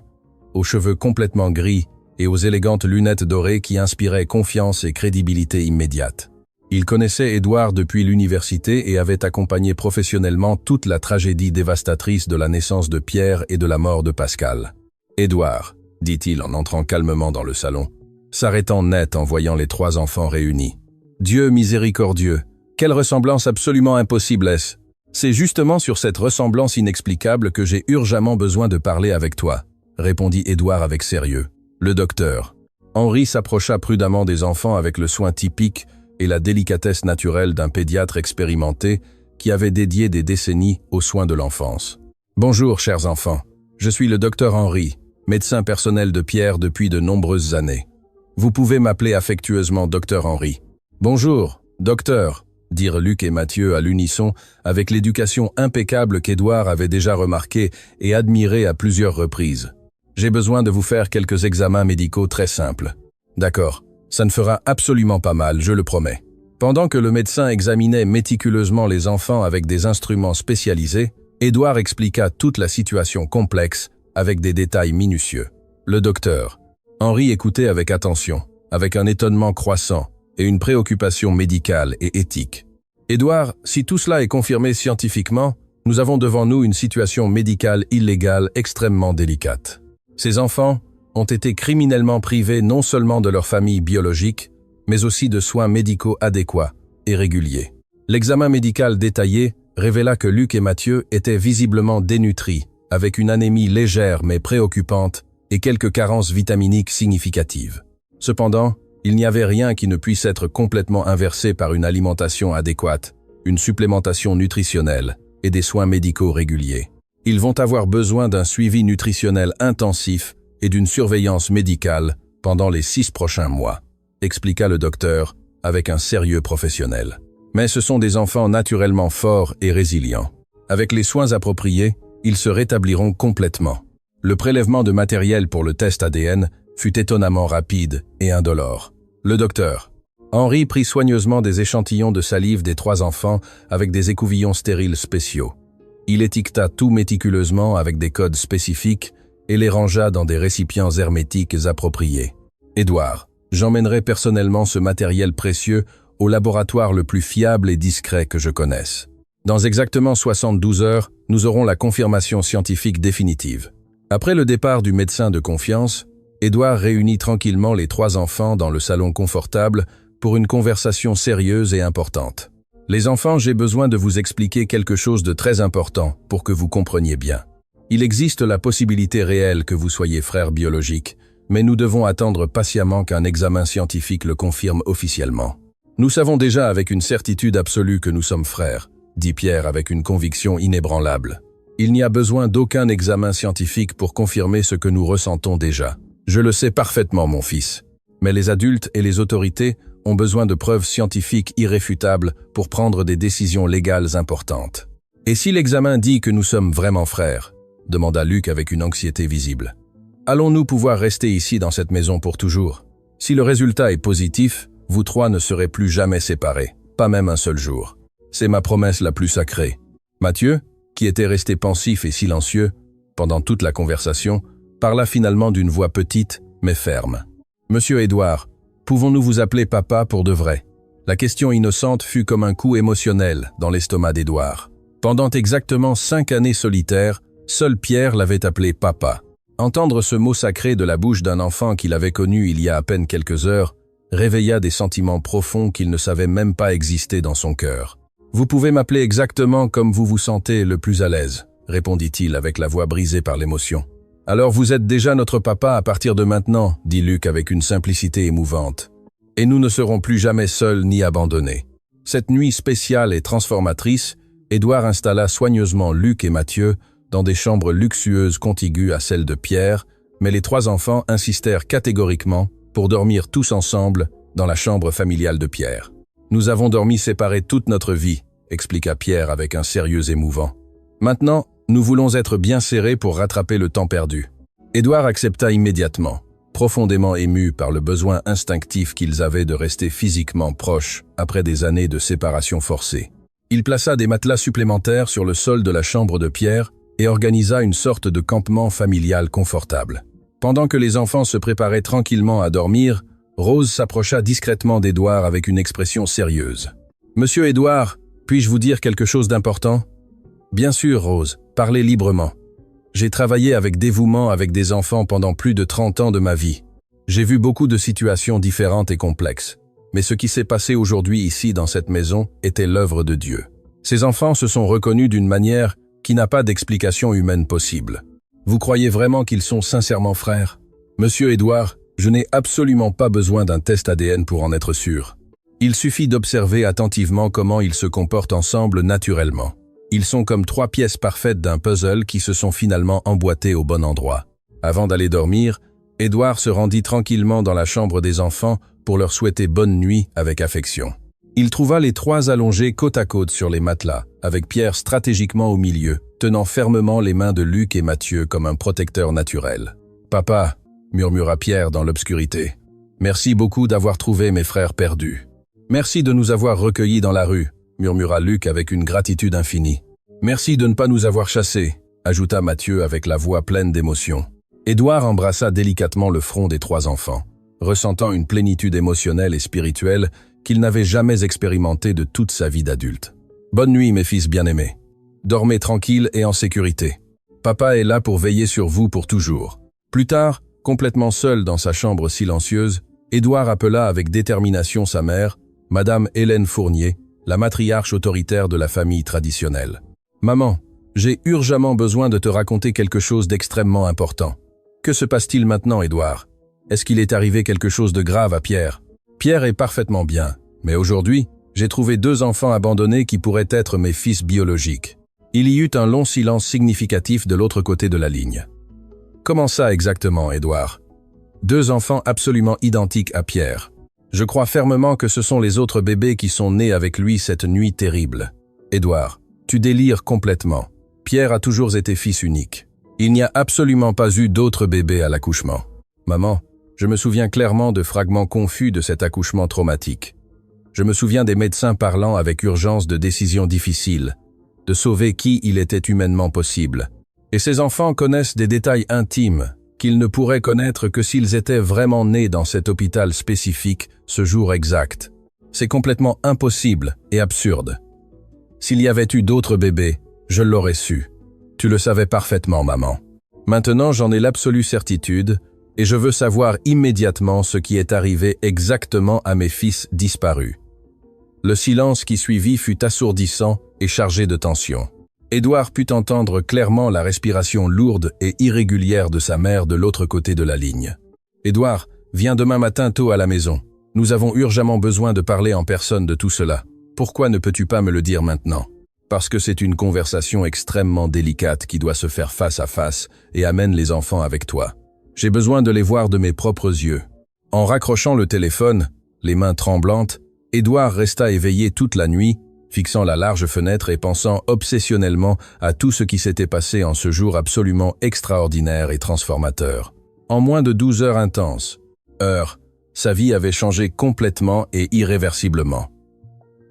Speaker 1: aux cheveux complètement gris et aux élégantes lunettes dorées qui inspiraient confiance et crédibilité immédiate. Il connaissait Édouard depuis l'université et avait accompagné professionnellement toute la tragédie dévastatrice de la naissance de Pierre et de la mort de Pascal. « Édouard », dit-il en entrant calmement dans le salon, s'arrêtant net en voyant les 3 enfants réunis. « Dieu miséricordieux, quelle ressemblance absolument impossible est-ce? C'est justement sur cette ressemblance inexplicable que j'ai urgemment besoin de parler avec toi, » répondit Édouard avec sérieux. Le docteur. Henri s'approcha prudemment des enfants avec le soin typique et la délicatesse naturelle d'un pédiatre expérimenté qui avait dédié des décennies aux soins de l'enfance. « Bonjour, chers enfants. Je suis le docteur Henri, médecin personnel de Pierre depuis de nombreuses années. Vous pouvez m'appeler affectueusement docteur Henri. »« Bonjour, docteur », dirent Luc et Mathieu à l'unisson avec l'éducation impeccable qu'Édouard avait déjà remarquée et admirée à plusieurs reprises. « J'ai besoin de vous faire quelques examens médicaux très simples. »« D'accord, ça ne fera absolument pas mal, je le promets. » Pendant que le médecin examinait méticuleusement les enfants avec des instruments spécialisés, Édouard expliqua toute la situation complexe avec des détails minutieux. Le docteur. Henri écoutait avec attention, avec un étonnement croissant et une préoccupation médicale et éthique. « Édouard, si tout cela est confirmé scientifiquement, nous avons devant nous une situation médicale illégale extrêmement délicate. Ces enfants ont été criminellement privés non seulement de leur famille biologique, mais aussi de soins médicaux adéquats et réguliers. L'examen médical détaillé révéla que Luc et Mathieu étaient visiblement dénutris, avec une anémie légère mais préoccupante et quelques carences vitaminiques significatives. Cependant, il n'y avait rien qui ne puisse être complètement inversé par une alimentation adéquate, une supplémentation nutritionnelle et des soins médicaux réguliers. Ils vont avoir besoin d'un suivi nutritionnel intensif et d'une surveillance médicale pendant les 6 prochains mois, expliqua le docteur avec un sérieux professionnel. Mais ce sont des enfants naturellement forts et résilients. Avec les soins appropriés, ils se rétabliront complètement. Le prélèvement de matériel pour le test ADN fut étonnamment rapide et indolore. Le docteur. Henri prit soigneusement des échantillons de salive des 3 enfants avec des écouvillons stériles spéciaux. Il étiqueta tout méticuleusement avec des codes spécifiques et les rangea dans des récipients hermétiques appropriés. « Édouard, j'emmènerai personnellement ce matériel précieux au laboratoire le plus fiable et discret que je connaisse. Dans exactement 72 heures, nous aurons la confirmation scientifique définitive. » Après le départ du médecin de confiance, Édouard réunit tranquillement les 3 enfants dans le salon confortable pour une conversation sérieuse et importante. « Les enfants, j'ai besoin de vous expliquer quelque chose de très important pour que vous compreniez bien. Il existe la possibilité réelle que vous soyez frères biologiques, mais nous devons attendre patiemment qu'un examen scientifique le confirme officiellement. Nous savons déjà avec une certitude absolue que nous sommes frères, dit Pierre avec une conviction inébranlable. Il n'y a besoin d'aucun examen scientifique pour confirmer ce que nous ressentons déjà. Je le sais parfaitement, mon fils. Mais les adultes et les autorités ont besoin de preuves scientifiques irréfutables pour prendre des décisions légales importantes. Et si l'examen dit que nous sommes vraiment frères ? Demanda Luc avec une anxiété visible. Allons-nous pouvoir rester ici dans cette maison pour toujours ? Si le résultat est positif, vous 3 ne serez plus jamais séparés, pas même un seul jour. C'est ma promesse la plus sacrée. Mathieu, qui était resté pensif et silencieux pendant toute la conversation, parla finalement d'une voix petite mais ferme. « Monsieur Édouard, pouvons-nous vous appeler papa pour de vrai ?» La question innocente fut comme un coup émotionnel dans l'estomac d'Édouard. Pendant exactement 5 années solitaires, seul Pierre l'avait appelé papa. Entendre ce mot sacré de la bouche d'un enfant qu'il avait connu il y a à peine quelques heures réveilla des sentiments profonds qu'il ne savait même pas exister dans son cœur. « Vous pouvez m'appeler exactement comme vous vous sentez le plus à l'aise, » répondit-il avec la voix brisée par l'émotion. « Alors vous êtes déjà notre papa à partir de maintenant, » dit Luc avec une simplicité émouvante. « Et nous ne serons plus jamais seuls ni abandonnés. » Cette nuit spéciale et transformatrice, Édouard installa soigneusement Luc et Mathieu dans des chambres luxueuses contiguës à celles de Pierre, mais les 3 enfants insistèrent catégoriquement pour dormir tous ensemble dans la chambre familiale de Pierre. « Nous avons dormi séparés toute notre vie, » expliqua Pierre avec un sérieux émouvant. « Maintenant, nous voulons être bien serrés pour rattraper le temps perdu. » Édouard accepta immédiatement, profondément ému par le besoin instinctif qu'ils avaient de rester physiquement proches après des années de séparation forcée. Il plaça des matelas supplémentaires sur le sol de la chambre de Pierre et organisa une sorte de campement familial confortable. Pendant que les enfants se préparaient tranquillement à dormir, Rose s'approcha discrètement d'Édouard avec une expression sérieuse. « Monsieur Édouard, puis-je vous dire quelque chose d'important ?»« Bien sûr, Rose, parlez librement. J'ai travaillé avec dévouement avec des enfants pendant plus de 30 ans de ma vie. J'ai vu beaucoup de situations différentes et complexes. Mais ce qui s'est passé aujourd'hui ici dans cette maison était l'œuvre de Dieu. Ces enfants se sont reconnus d'une manière qui n'a pas d'explication humaine possible. Vous croyez vraiment qu'ils sont sincèrement frères? Monsieur Édouard, je n'ai absolument pas besoin d'un test ADN pour en être sûr. Il suffit d'observer attentivement comment ils se comportent ensemble naturellement. Ils sont comme 3 pièces parfaites d'un puzzle qui se sont finalement emboîtées au bon endroit. Avant d'aller dormir, Édouard se rendit tranquillement dans la chambre des enfants pour leur souhaiter bonne nuit avec affection. Il trouva les 3 allongés côte à côte sur les matelas, avec Pierre stratégiquement au milieu, tenant fermement les mains de Luc et Mathieu comme un protecteur naturel. « Papa », murmura Pierre dans l'obscurité, « merci beaucoup d'avoir trouvé mes frères perdus. »« Merci de nous avoir recueillis dans la rue », murmura Luc avec une gratitude infinie. « Merci de ne pas nous avoir chassés », ajouta Mathieu avec la voix pleine d'émotion. Édouard embrassa délicatement le front des 3 enfants, ressentant une plénitude émotionnelle et spirituelle qu'il n'avait jamais expérimentée de toute sa vie d'adulte. « Bonne nuit, mes fils bien-aimés. Dormez tranquille et en sécurité. Papa est là pour veiller sur vous pour toujours. » Plus tard, complètement seul dans sa chambre silencieuse, Édouard appela avec détermination sa mère, Madame Hélène Fournier, la matriarche autoritaire de la famille traditionnelle. « Maman, j'ai urgemment besoin de te raconter quelque chose d'extrêmement important. Que se passe-t-il maintenant, Édouard? Est-ce qu'il est arrivé quelque chose de grave à Pierre? Pierre est parfaitement bien, mais aujourd'hui, j'ai trouvé 2 enfants abandonnés qui pourraient être mes fils biologiques. » Il y eut un long silence significatif de l'autre côté de la ligne. « Comment ça exactement, Édouard? » 2 enfants absolument identiques à Pierre. Je crois fermement que ce sont les autres bébés qui sont nés avec lui cette nuit terrible. Édouard, tu délires complètement. Pierre a toujours été fils unique. Il n'y a absolument pas eu d'autres bébés à l'accouchement. Maman, je me souviens clairement de fragments confus de cet accouchement traumatique. Je me souviens des médecins parlant avec urgence de décisions difficiles, de sauver qui il était humainement possible. Et ces enfants connaissent des détails intimes qu'ils ne pourraient connaître que s'ils étaient vraiment nés dans cet hôpital spécifique ce jour exact. C'est complètement impossible et absurde. S'il y avait eu d'autres bébés, je l'aurais su. Tu le savais parfaitement, maman. Maintenant, j'en ai l'absolue certitude et je veux savoir immédiatement ce qui est arrivé exactement à mes fils disparus. Le silence qui suivit fut assourdissant et chargé de tension. Édouard put entendre clairement la respiration lourde et irrégulière de sa mère de l'autre côté de la ligne. « Édouard, viens demain matin tôt à la maison. Nous avons urgemment besoin de parler en personne de tout cela. Pourquoi ne peux-tu pas me le dire maintenant ? Parce que c'est une conversation extrêmement délicate qui doit se faire face à face et amène les enfants avec toi. J'ai besoin de les voir de mes propres yeux. » En raccrochant le téléphone, les mains tremblantes, Édouard resta éveillé toute la nuit, fixant la large fenêtre et pensant obsessionnellement à tout ce qui s'était passé en ce jour absolument extraordinaire et transformateur. En moins de 12 heures intenses, sa vie avait changé complètement et irréversiblement.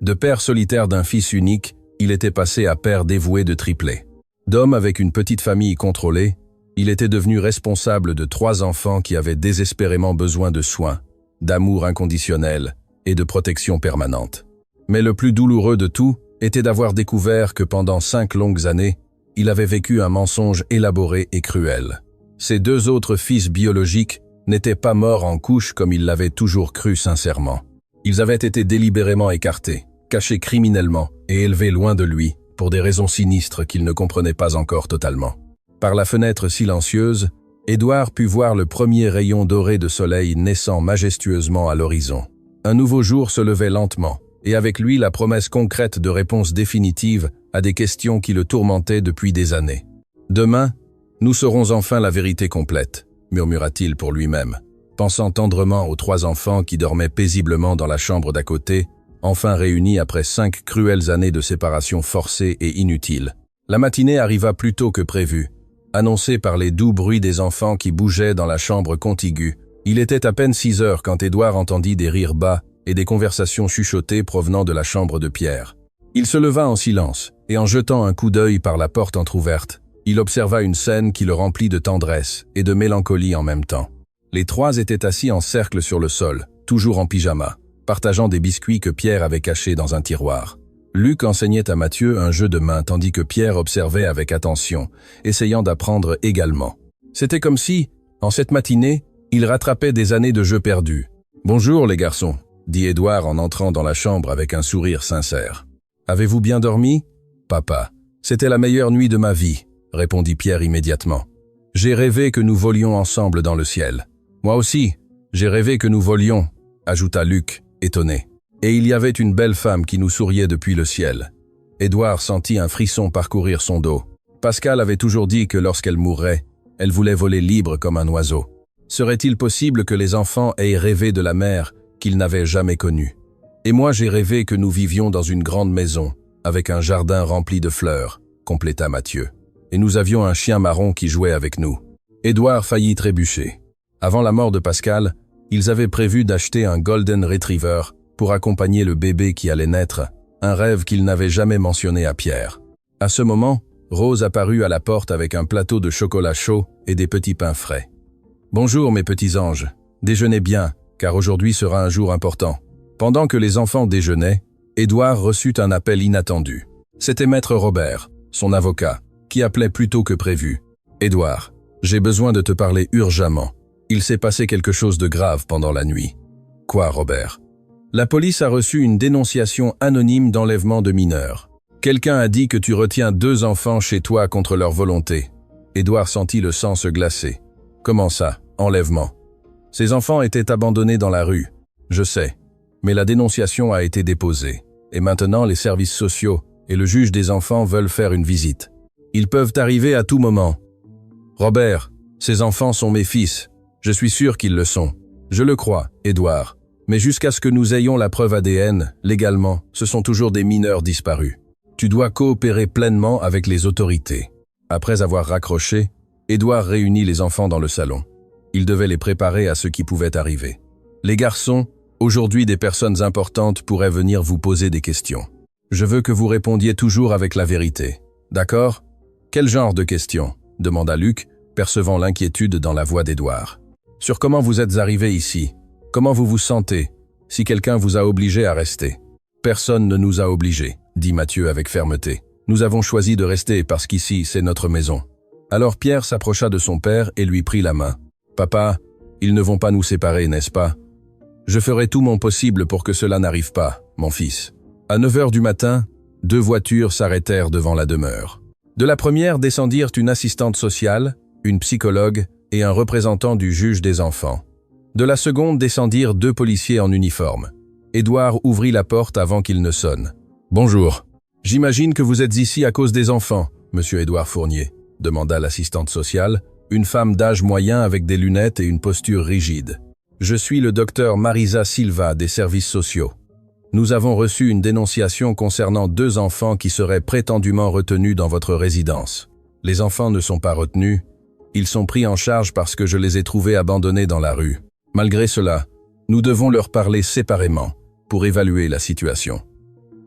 Speaker 1: De père solitaire d'un fils unique, il était passé à père dévoué de triplés. D'homme avec une petite famille contrôlée, il était devenu responsable de 3 enfants qui avaient désespérément besoin de soins, d'amour inconditionnel et de protection permanente. Mais le plus douloureux de tout était d'avoir découvert que pendant 5 longues années, il avait vécu un mensonge élaboré et cruel. Ses 2 autres fils biologiques n'étaient pas morts en couche comme il l'avait toujours cru sincèrement. Ils avaient été délibérément écartés, cachés criminellement et élevés loin de lui pour des raisons sinistres qu'il ne comprenait pas encore totalement. Par la fenêtre silencieuse, Édouard put voir le premier rayon doré de soleil naissant majestueusement à l'horizon. Un nouveau jour se levait lentement, et avec lui la promesse concrète de réponses définitives à des questions qui le tourmentaient depuis des années. « Demain, nous saurons enfin la vérité complète », murmura-t-il pour lui-même, pensant tendrement aux 3 enfants qui dormaient paisiblement dans la chambre d'à côté, enfin réunis après 5 cruelles années de séparation forcée et inutile. La matinée arriva plus tôt que prévu, annoncée par les doux bruits des enfants qui bougeaient dans la chambre contiguë. Il était à peine 6 heures quand Édouard entendit des rires bas et des conversations chuchotées provenant de la chambre de Pierre. Il se leva en silence, et en jetant un coup d'œil par la porte entr'ouverte, Il observa une scène qui le remplit de tendresse et de mélancolie en même temps. Les trois étaient assis en cercle sur le sol, toujours en pyjama, partageant des biscuits que Pierre avait cachés dans un tiroir. Luc enseignait à Mathieu un jeu de main tandis que Pierre observait avec attention, essayant d'apprendre également. C'était comme si, en cette matinée, il rattrapait des années de jeux perdus. « Bonjour les garçons », dit Édouard en entrant dans la chambre avec un sourire sincère. « Avez-vous bien dormi ?»« Papa, c'était la meilleure nuit de ma vie », répondit Pierre immédiatement. « J'ai rêvé que nous volions ensemble dans le ciel. »« Moi aussi, j'ai rêvé que nous volions », ajouta Luc, étonné. « Et il y avait une belle femme qui nous souriait depuis le ciel. » Édouard sentit un frisson parcourir son dos. Pascal avait toujours dit que lorsqu'elle mourrait, elle voulait voler libre comme un oiseau. Serait-il possible que les enfants aient rêvé de la mer qu'ils n'avaient jamais connue? Et moi j'ai rêvé que nous vivions dans une grande maison, avec un jardin rempli de fleurs, compléta Mathieu. Et nous avions un chien marron qui jouait avec nous. Édouard faillit trébucher. Avant la mort de Pascal, ils avaient prévu d'acheter un Golden Retriever pour accompagner le bébé qui allait naître, un rêve qu'ils n'avaient jamais mentionné à Pierre. À ce moment, Rose apparut à la porte avec un plateau de chocolat chaud et des petits pains frais. « Bonjour mes petits anges, déjeunez bien, car aujourd'hui sera un jour important. » Pendant que les enfants déjeunaient, Édouard reçut un appel inattendu. C'était Maître Robert, son avocat, qui appelait plus tôt que prévu. « Édouard, j'ai besoin de te parler urgemment. Il s'est passé quelque chose de grave pendant la nuit. »« Quoi, Robert ?»« La police a reçu une dénonciation anonyme d'enlèvement de mineurs. Quelqu'un a dit que tu retiens 2 enfants chez toi contre leur volonté. » Édouard sentit le sang se glacer. « Comment ça, enlèvement ? Ces enfants étaient abandonnés dans la rue. Je sais, mais la dénonciation a été déposée. Et maintenant, les services sociaux et le juge des enfants veulent faire une visite. Ils peuvent arriver à tout moment. Robert, ces enfants sont mes fils. Je suis sûr qu'ils le sont. Je le crois, Édouard. Mais jusqu'à ce que nous ayons la preuve ADN, légalement, ce sont toujours des mineurs disparus. Tu dois coopérer pleinement avec les autorités. » Après avoir raccroché, Édouard réunit les enfants dans le salon. Il devait les préparer à ce qui pouvait arriver. « Les garçons, aujourd'hui des personnes importantes pourraient venir vous poser des questions. Je veux que vous répondiez toujours avec la vérité. D'accord ? » « Quel genre de questions ?» demanda Luc, percevant l'inquiétude dans la voix d'Édouard. « Sur comment vous êtes arrivé ici. Comment vous vous sentez, si quelqu'un vous a obligé à rester. » « Personne ne nous a obligés, » dit Mathieu avec fermeté. « Nous avons choisi de rester parce qu'ici, c'est notre maison. » Alors Pierre s'approcha de son père et lui prit la main. « Papa, ils ne vont pas nous séparer, n'est-ce pas ? Je ferai tout mon possible pour que cela n'arrive pas, mon fils. » À 9h du matin, 2 voitures s'arrêtèrent devant la demeure. De la première descendirent une assistante sociale, une psychologue et un représentant du juge des enfants. De la seconde descendirent 2 policiers en uniforme. Édouard ouvrit la porte avant qu'il ne sonne. « Bonjour. J'imagine que vous êtes ici à cause des enfants, monsieur Édouard Fournier, » demanda l'assistante sociale, une femme d'âge moyen avec des lunettes et une posture rigide. « Je suis le docteur Marisa Silva des services sociaux. Nous avons reçu une dénonciation concernant 2 enfants qui seraient prétendument retenus dans votre résidence. Les enfants ne sont pas retenus, ils sont pris en charge parce que je les ai trouvés abandonnés dans la rue. Malgré cela, nous devons leur parler séparément pour évaluer la situation. »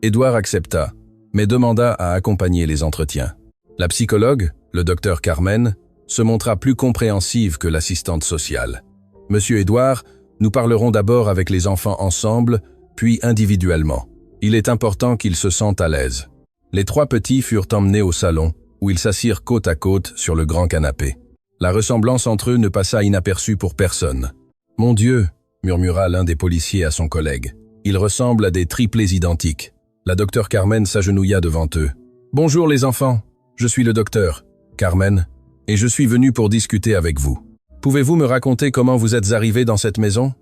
Speaker 1: Édouard accepta, mais demanda à accompagner les entretiens. La psychologue, le docteur Carmen, se montra plus compréhensive que l'assistante sociale. « Monsieur Édouard, nous parlerons d'abord avec les enfants ensemble, puis individuellement. Il est important qu'ils se sentent à l'aise. » Les 3 petits furent emmenés au salon, où ils s'assirent côte à côte sur le grand canapé. La ressemblance entre eux ne passa inaperçue pour personne. « Mon Dieu !» murmura l'un des policiers à son collègue. « Ils ressemblent à des triplés identiques. » La docteure Carmen s'agenouilla devant eux. « Bonjour les enfants, je suis le docteur, Carmen, et je suis venu pour discuter avec vous. Pouvez-vous me raconter comment vous êtes arrivés dans cette maison ?»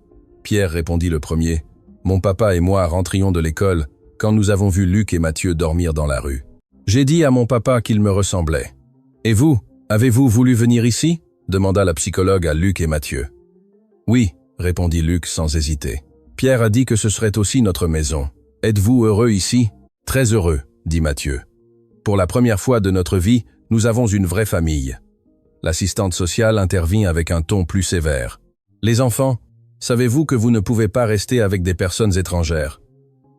Speaker 1: Pierre répondit le premier. « Mon papa et moi rentrions de l'école quand nous avons vu Luc et Mathieu dormir dans la rue. J'ai dit à mon papa qu'il me ressemblait. Et vous, avez-vous voulu venir ici ?» demanda la psychologue à Luc et Mathieu. « Oui, » répondit Luc sans hésiter. « Pierre a dit que ce serait aussi notre maison. Êtes-vous heureux ici ?»« Très heureux, » dit Mathieu. « Pour la première fois de notre vie, nous avons une vraie famille. » L'assistante sociale intervint avec un ton plus sévère. « Les enfants, savez-vous que vous ne pouvez pas rester avec des personnes étrangères?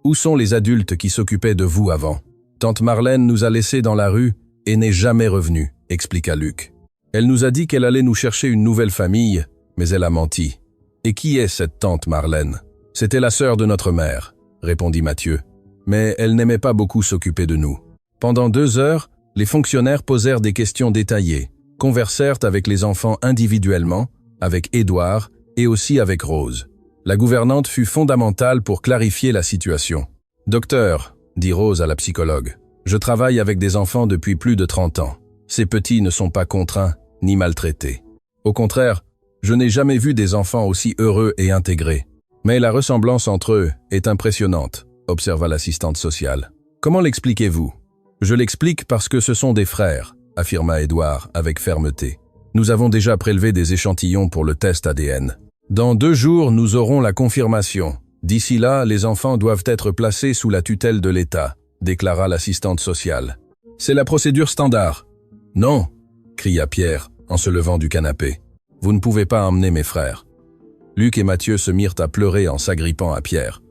Speaker 1: Où sont les adultes qui s'occupaient de vous avant? Tante Marlène nous a laissés dans la rue et n'est jamais revenue, expliqua Luc. Elle nous a dit qu'elle allait nous chercher une nouvelle famille, mais elle a menti. Et qui est cette tante Marlène? C'était la sœur de notre mère, répondit Mathieu. Mais elle n'aimait pas beaucoup s'occuper de nous. Pendant 2 heures, les fonctionnaires posèrent des questions détaillées, conversèrent avec les enfants individuellement, avec Édouard et aussi avec Rose. La gouvernante fut fondamentale pour clarifier la situation. « Docteur, » dit Rose à la psychologue, « je travaille avec des enfants depuis plus de 30 ans. Ces petits ne sont pas contraints ni maltraités. Au contraire, je n'ai jamais vu des enfants aussi heureux et intégrés. Mais la ressemblance entre eux est impressionnante, observa l'assistante sociale. Comment l'expliquez-vous? Je l'explique parce que ce sont des frères, affirma Édouard avec fermeté. Nous avons déjà prélevé des échantillons pour le test ADN. Dans 2 jours, nous aurons la confirmation. D'ici là, les enfants doivent être placés sous la tutelle de l'État, déclara l'assistante sociale. C'est la procédure standard. Non, cria Pierre en se levant du canapé. Vous ne pouvez pas emmener mes frères. Luc et Mathieu se mirent à pleurer en s'agrippant à Pierre.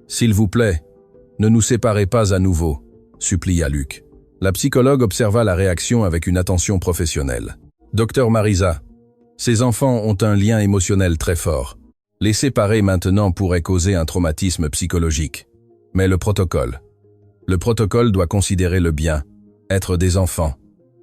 Speaker 1: S'il vous plaît, ne nous séparez pas à nouveau, supplia Luc. La psychologue observa la réaction avec une attention professionnelle. Docteur Marisa, ces enfants ont un lien émotionnel très fort. Les séparer maintenant pourrait causer un traumatisme psychologique. Mais le protocole doit considérer le bien, être des enfants,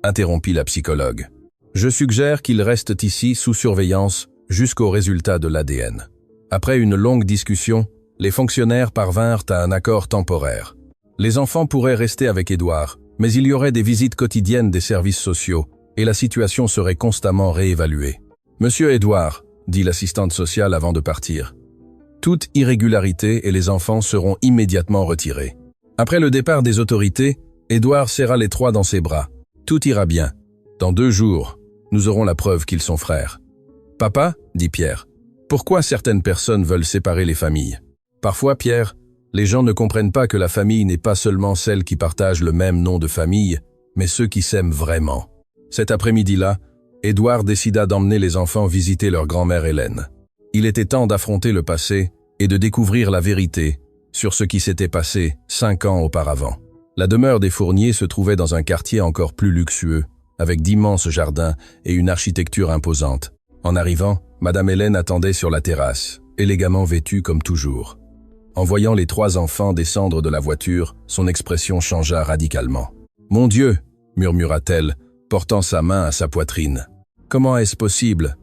Speaker 1: interrompit la psychologue. Je suggère qu'ils restent ici sous surveillance jusqu'au résultat de l'ADN. Après une longue discussion, les fonctionnaires parvinrent à un accord temporaire. Les enfants pourraient rester avec Édouard, mais il y aurait des visites quotidiennes des services sociaux et la situation serait constamment réévaluée. « Monsieur Édouard, » dit l'assistante sociale avant de partir, « toute irrégularité et les enfants seront immédiatement retirés. » Après le départ des autorités, Édouard serra les 3 dans ses bras. « Tout ira bien. Dans 2 jours, nous aurons la preuve qu'ils sont frères. »« Papa, » dit Pierre, « pourquoi certaines personnes veulent séparer les familles? Parfois, Pierre, les gens ne comprennent pas que la famille n'est pas seulement celle qui partage le même nom de famille, mais ceux qui s'aiment vraiment. » Cet après-midi-là, Édouard décida d'emmener les enfants visiter leur grand-mère Hélène. Il était temps d'affronter le passé et de découvrir la vérité sur ce qui s'était passé 5 ans auparavant. La demeure des Fournier se trouvait dans un quartier encore plus luxueux, avec d'immenses jardins et une architecture imposante. En arrivant, Madame Hélène attendait sur la terrasse, élégamment vêtue comme toujours. En voyant les 3 enfants descendre de la voiture, son expression changea radicalement. « Mon Dieu !» murmura-t-elle, portant sa main à sa poitrine. « Comment est-ce possible ?»«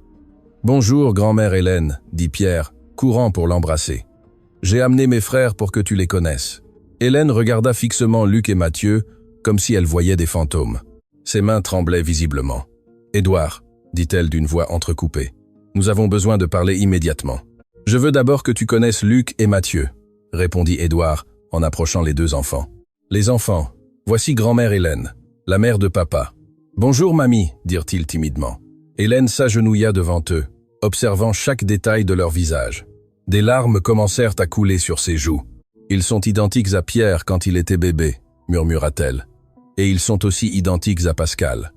Speaker 1: Bonjour, grand-mère Hélène, » dit Pierre, courant pour l'embrasser. « J'ai amené mes frères pour que tu les connaisses. » Hélène regarda fixement Luc et Mathieu, comme si elle voyait des fantômes. Ses mains tremblaient visiblement. « Édouard, » dit-elle d'une voix entrecoupée, « nous avons besoin de parler immédiatement. »« Je veux d'abord que tu connaisses Luc et Mathieu, » répondit Édouard en approchant les 2 enfants. « Les enfants, voici grand-mère Hélène, la mère de papa. »« Bonjour mamie, » dirent-ils timidement. Hélène s'agenouilla devant eux, observant chaque détail de leur visage. Des larmes commencèrent à couler sur ses joues. « Ils sont identiques à Pierre quand il était bébé, » murmura-t-elle. « Et ils sont aussi identiques à Pascal. »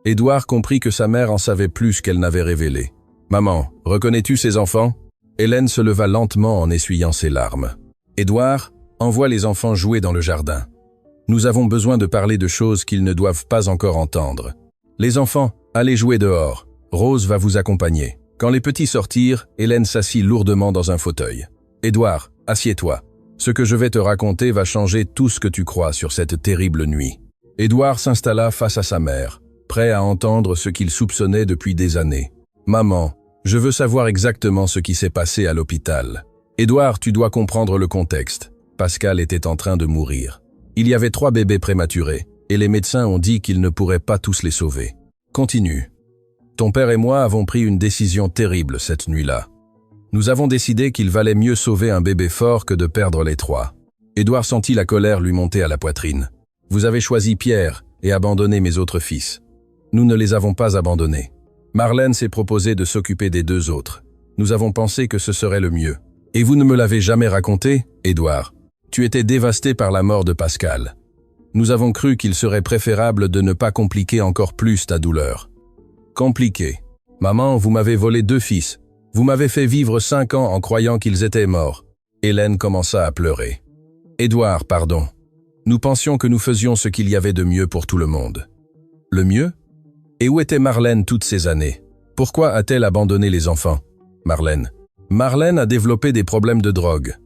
Speaker 1: Édouard comprit que sa mère en savait plus qu'elle n'avait révélé. « Maman, reconnais-tu ces enfants ?» Hélène se leva lentement en essuyant ses larmes. « Édouard, envoie les enfants jouer dans le jardin. Nous avons besoin de parler de choses qu'ils ne doivent pas encore entendre. Les enfants, allez jouer dehors. Rose va vous accompagner. » Quand les petits sortirent, Hélène s'assit lourdement dans un fauteuil. « Édouard, assieds-toi. Ce que je vais te raconter va changer tout ce que tu crois sur cette terrible nuit. » Édouard s'installa face à sa mère, prêt à entendre ce qu'il soupçonnait depuis des années. « Maman, je veux savoir exactement ce qui s'est passé à l'hôpital. Édouard, tu dois comprendre le contexte. Pascal était en train de mourir. Il y avait 3 bébés prématurés, et les médecins ont dit qu'ils ne pourraient pas tous les sauver. Continue. Ton père et moi avons pris une décision terrible cette nuit-là. Nous avons décidé qu'il valait mieux sauver un bébé fort que de perdre les 3. Édouard sentit la colère lui monter à la poitrine. Vous avez choisi Pierre et abandonné mes autres fils. Nous ne les avons pas abandonnés. Marlène s'est proposée de s'occuper des 2 autres. Nous avons pensé que ce serait le mieux. Et vous ne me l'avez jamais raconté, Édouard. Tu étais dévasté par la mort de Pascal. Nous avons cru qu'il serait préférable de ne pas compliquer encore plus ta douleur. Compliqué. Maman, vous m'avez volé 2 fils. Vous m'avez fait vivre 5 ans en croyant qu'ils étaient morts. Hélène commença à pleurer. Édouard, pardon. Nous pensions que nous faisions ce qu'il y avait de mieux pour tout le monde. Le mieux ? Et où était Marlène toutes ces années? Pourquoi a-t-elle abandonné les enfants? Marlène. Marlène a développé des problèmes de drogue.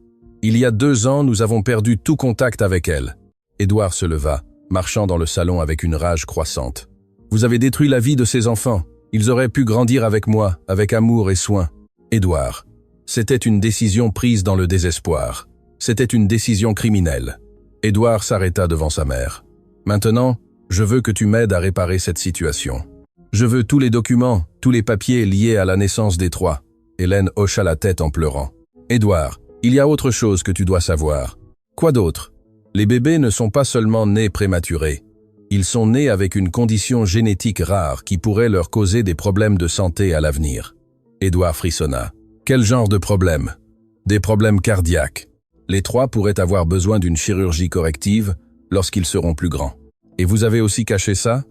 Speaker 1: Il y a 2 ans, nous avons perdu tout contact avec elle. Édouard se leva, marchant dans le salon avec une rage croissante. Vous avez détruit la vie de ces enfants. Ils auraient pu grandir avec moi, avec amour et soin. Édouard. C'était une décision prise dans le désespoir. C'était une décision criminelle. Édouard s'arrêta devant sa mère. Maintenant, je veux que tu m'aides à réparer cette situation. Je veux tous les documents, tous les papiers liés à la naissance des 3. Hélène hocha la tête en pleurant. Édouard, il y a autre chose que tu dois savoir. Quoi d'autre? Les bébés ne sont pas seulement nés prématurés. Ils sont nés avec une condition génétique rare qui pourrait leur causer des problèmes de santé à l'avenir. Édouard frissonna. Quel genre de problème? Des problèmes cardiaques. Les 3 pourraient avoir besoin d'une chirurgie corrective lorsqu'ils seront plus grands. Et vous avez aussi caché ça?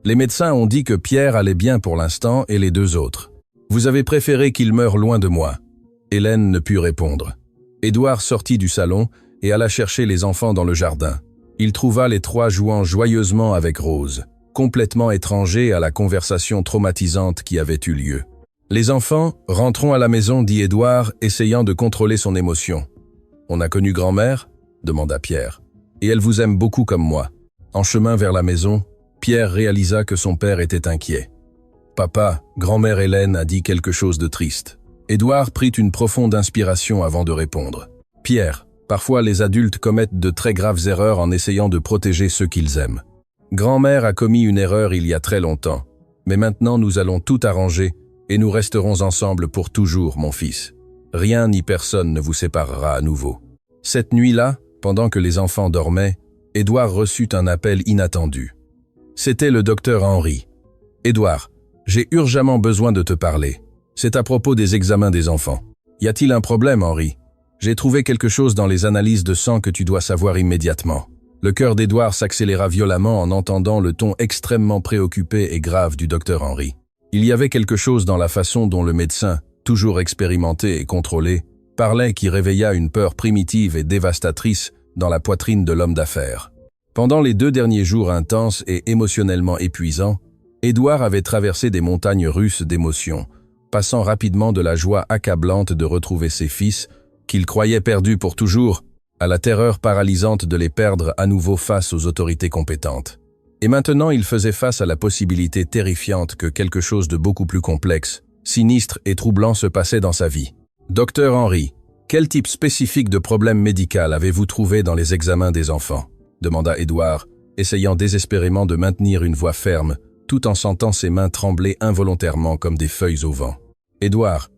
Speaker 1: Les médecins ont dit que Pierre allait bien pour l'instant et les 2 autres. Vous avez préféré qu'il meure loin de moi. Hélène ne put répondre. Édouard sortit du salon et alla chercher les enfants dans le jardin. Il trouva les 3 jouant joyeusement avec Rose, complètement étrangers à la conversation traumatisante qui avait eu lieu. Les enfants, rentrons à la maison, dit Édouard, essayant de contrôler son émotion. On a connu grand-mère? Demanda Pierre. Et elle vous aime beaucoup comme moi. En chemin vers la maison, Pierre réalisa que son père était inquiet. Papa, grand-mère Hélène a dit quelque chose de triste. Édouard prit une profonde inspiration avant de répondre. Pierre, parfois les adultes commettent de très graves erreurs en essayant de protéger ceux qu'ils aiment. Grand-mère a commis une erreur il y a très longtemps, mais maintenant nous allons tout arranger et nous resterons ensemble pour toujours, mon fils. Rien ni personne ne vous séparera à nouveau. Cette nuit-là, pendant que les enfants dormaient, Édouard reçut un appel inattendu. C'était le docteur Henry. « Édouard, j'ai urgemment besoin de te parler. C'est à propos des examens des enfants. Y a-t-il un problème, Henry? J'ai trouvé quelque chose dans les analyses de sang que tu dois savoir immédiatement. » Le cœur d'Édouard s'accéléra violemment en entendant le ton extrêmement préoccupé et grave du docteur Henry. Il y avait quelque chose dans la façon dont le médecin, toujours expérimenté et contrôlé, parlait qui réveilla une peur primitive et dévastatrice dans la poitrine de l'homme d'affaires. Pendant les 2 derniers jours intenses et émotionnellement épuisants, Édouard avait traversé des montagnes russes d'émotions, passant rapidement de la joie accablante de retrouver ses fils, qu'il croyait perdus pour toujours, à la terreur paralysante de les perdre à nouveau face aux autorités compétentes. Et maintenant il faisait face à la possibilité terrifiante que quelque chose de beaucoup plus complexe, sinistre et troublant se passait dans sa vie. « Docteur Henry, quel type spécifique de problème médical avez-vous trouvé dans les examens des enfants ?» demanda Édouard, essayant désespérément de maintenir une voix ferme, tout en sentant ses mains trembler involontairement comme des feuilles au vent. « Édouard,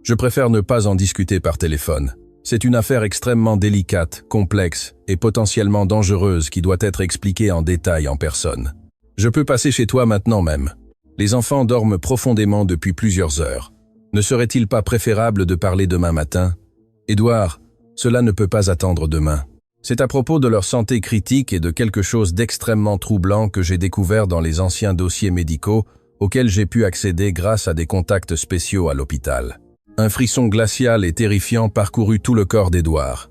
Speaker 1: je préfère ne pas en discuter par téléphone. C'est une affaire extrêmement délicate, complexe et potentiellement dangereuse qui doit être expliquée en détail en personne. Je peux passer chez toi maintenant même. Les enfants dorment profondément depuis plusieurs heures. Ne serait-il pas préférable de parler demain matin? Édouard, cela ne peut pas attendre demain. C'est à propos de leur santé critique et de quelque chose d'extrêmement troublant que j'ai découvert dans les anciens dossiers médicaux auxquels j'ai pu accéder grâce à des contacts spéciaux à l'hôpital. » Un frisson glacial et terrifiant parcourut tout le corps d'Édouard.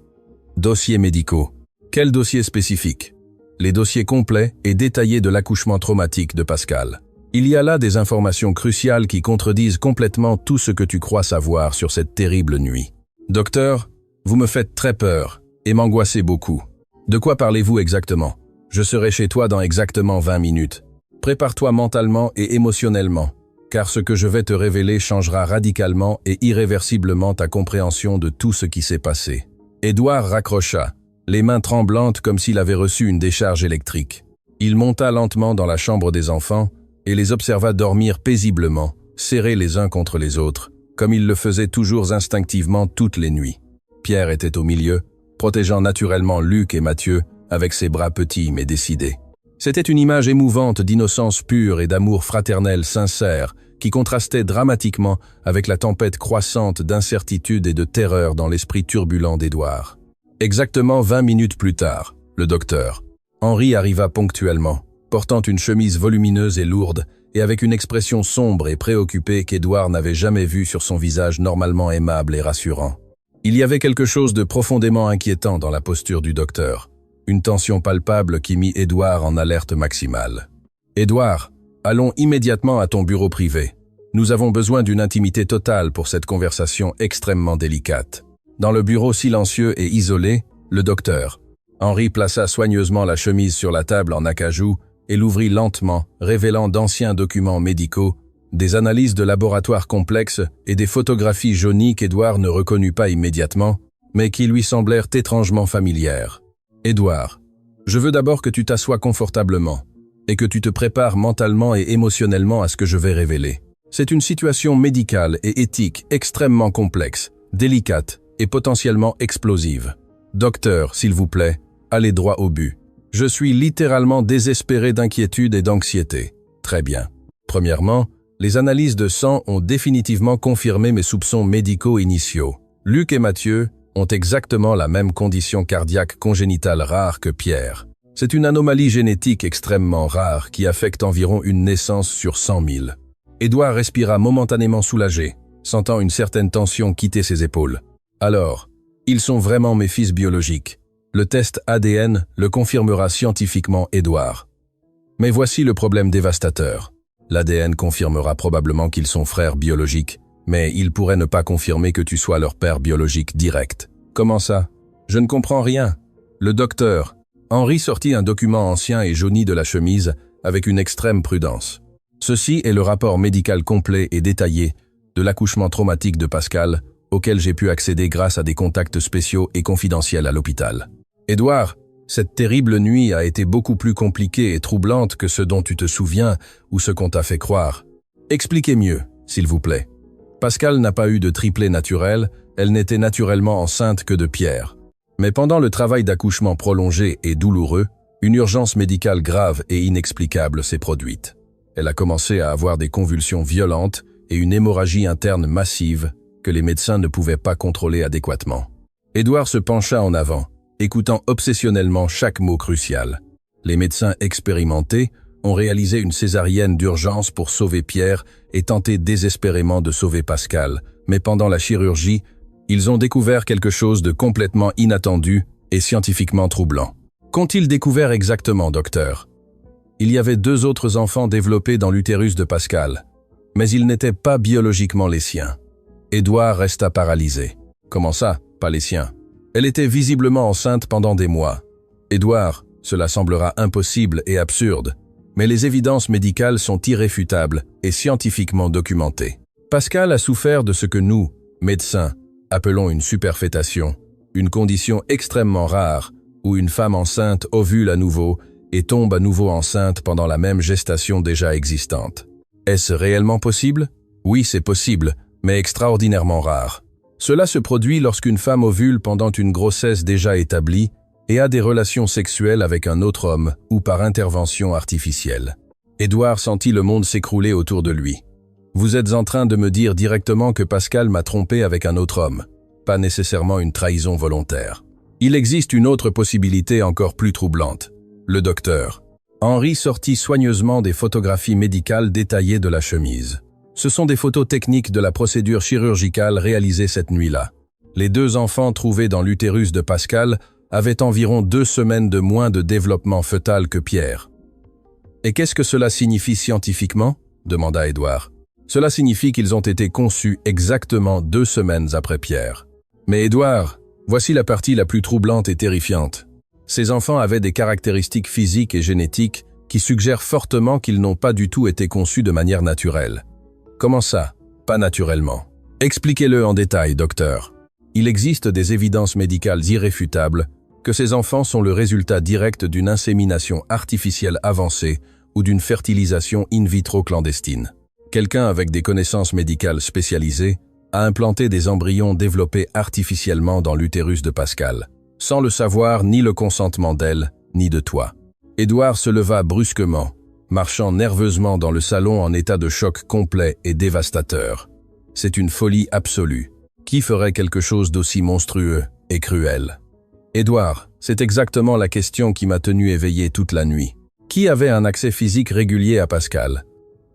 Speaker 1: Dossiers médicaux. Quel dossier spécifique? Les dossiers complets et détaillés de l'accouchement traumatique de Pascal. Il y a là des informations cruciales qui contredisent complètement tout ce que tu crois savoir sur cette terrible nuit. Docteur, vous me faites très peur et m'angoissez beaucoup. De quoi parlez-vous exactement? Je serai chez toi dans exactement 20 minutes. Prépare-toi mentalement et émotionnellement, car ce que je vais te révéler changera radicalement et irréversiblement ta compréhension de tout ce qui s'est passé. Édouard raccrocha, les mains tremblantes comme s'il avait reçu une décharge électrique. Il monta lentement dans la chambre des enfants et les observa dormir paisiblement, serrés les uns contre les autres, comme il le faisait toujours instinctivement toutes les nuits. Pierre était au milieu, protégeant naturellement Luc et Mathieu avec ses bras petits mais décidés. C'était une image émouvante d'innocence pure et d'amour fraternel sincère qui contrastait dramatiquement avec la tempête croissante d'incertitude et de terreur dans l'esprit turbulent d'Édouard. Exactement 20 minutes plus tard, le docteur Henry arriva ponctuellement, portant une chemise volumineuse et lourde et avec une expression sombre et préoccupée qu'Édouard n'avait jamais vue sur son visage normalement aimable et rassurant. Il y avait quelque chose de profondément inquiétant dans la posture du docteur, une tension palpable qui mit Édouard en alerte maximale. « Édouard, Allons immédiatement à ton bureau privé. Nous avons besoin d'une intimité totale pour cette conversation extrêmement délicate. Dans le bureau silencieux et isolé, le docteur. Henri plaça soigneusement la chemise sur la table en acajou et l'ouvrit lentement, révélant d'anciens documents médicaux, des analyses de laboratoire complexes et des photographies jaunies qu'Édouard ne reconnut pas immédiatement, mais qui lui semblèrent étrangement familières. « Édouard, je veux d'abord que tu t'assoies confortablement et que tu te prépares mentalement et émotionnellement à ce que je vais révéler. C'est une situation médicale et éthique extrêmement complexe, délicate et potentiellement explosive. Docteur, s'il vous plaît, allez droit au but. Je suis littéralement désespéré d'inquiétude et d'anxiété. Très bien. Premièrement, les analyses de sang ont définitivement confirmé mes soupçons médicaux initiaux. Luc et Mathieu ont exactement la même condition cardiaque congénitale rare que Pierre. C'est une anomalie génétique extrêmement rare qui affecte environ une naissance sur 100 000. Édouard respira momentanément soulagé, sentant une certaine tension quitter ses épaules. Alors, ils sont vraiment mes fils biologiques. Le test ADN le confirmera scientifiquement, Édouard. Mais voici le problème dévastateur. L'ADN confirmera probablement qu'ils sont frères biologiques, mais il pourrait ne pas confirmer que tu sois leur père biologique direct. Comment ça? Je ne comprends rien. Le docteur. Henri sortit un document ancien et jauni de la chemise avec une extrême prudence. Ceci est le rapport médical complet et détaillé de l'accouchement traumatique de Pascal, auquel j'ai pu accéder grâce à des contacts spéciaux et confidentiels à l'hôpital. Édouard, cette terrible nuit a été beaucoup plus compliquée et troublante que ce dont tu te souviens ou ce qu'on t'a fait croire. Expliquez mieux, s'il vous plaît. Pascal n'a pas eu de triplé naturel, elle n'était naturellement enceinte que de Pierre. Mais pendant le travail d'accouchement prolongé et douloureux, une urgence médicale grave et inexplicable s'est produite. Elle a commencé à avoir des convulsions violentes et une hémorragie interne massive que les médecins ne pouvaient pas contrôler adéquatement. Édouard se pencha en avant, écoutant obsessionnellement chaque mot crucial. Les médecins expérimentés ont réalisé une césarienne d'urgence pour sauver Pierre et tenté désespérément de sauver Pascal, mais pendant la chirurgie, ils ont découvert quelque chose de complètement inattendu et scientifiquement troublant. Qu'ont-ils découvert exactement, docteur? Il y avait 2 autres enfants développés dans l'utérus de Pascal, mais ils n'étaient pas biologiquement les siens. Édouard resta paralysé. Comment ça, pas les siens? Elle était visiblement enceinte pendant des mois. Édouard, cela semblera impossible et absurde, mais les évidences médicales sont irréfutables et scientifiquement documentées. Pascal a souffert de ce que nous, médecins, appelons une superfétation, une condition extrêmement rare où une femme enceinte ovule à nouveau et tombe à nouveau enceinte pendant la même gestation déjà existante. Est-ce réellement possible? Oui, c'est possible, mais extraordinairement rare. Cela se produit lorsqu'une femme ovule pendant une grossesse déjà établie et a des relations sexuelles avec un autre homme ou par intervention artificielle. Édouard sentit le monde s'écrouler autour de lui. Vous êtes en train de me dire directement que Pascal m'a trompé avec un autre homme, pas nécessairement une trahison volontaire. Il existe une autre possibilité encore plus troublante. Le docteur. Henri sortit soigneusement des photographies médicales détaillées de la chemise. Ce sont des photos techniques de la procédure chirurgicale réalisée cette nuit-là. Les 2 enfants trouvés dans l'utérus de Pascal avaient environ 2 semaines de moins de développement fœtal que Pierre. « Et qu'est-ce que cela signifie scientifiquement » demanda Édouard. « Cela signifie qu'ils ont été conçus exactement 2 semaines après Pierre. » Mais Édouard, voici la partie la plus troublante et terrifiante. Ces enfants avaient des caractéristiques physiques et génétiques qui suggèrent fortement qu'ils n'ont pas du tout été conçus de manière naturelle. Comment ça? Pas naturellement. Expliquez-le en détail, docteur. Il existe des évidences médicales irréfutables que ces enfants sont le résultat direct d'une insémination artificielle avancée ou d'une fertilisation in vitro clandestine. Quelqu'un avec des connaissances médicales spécialisées a implanté des embryons développés artificiellement dans l'utérus de Pascal, sans le savoir ni le consentement d'elle, ni de toi. Édouard se leva brusquement, marchant nerveusement dans le salon en état de choc complet et dévastateur. C'est une folie absolue. Qui ferait quelque chose d'aussi monstrueux et cruel? Édouard, c'est exactement la question qui m'a tenu éveillé toute la nuit. Qui avait un accès physique régulier à Pascal?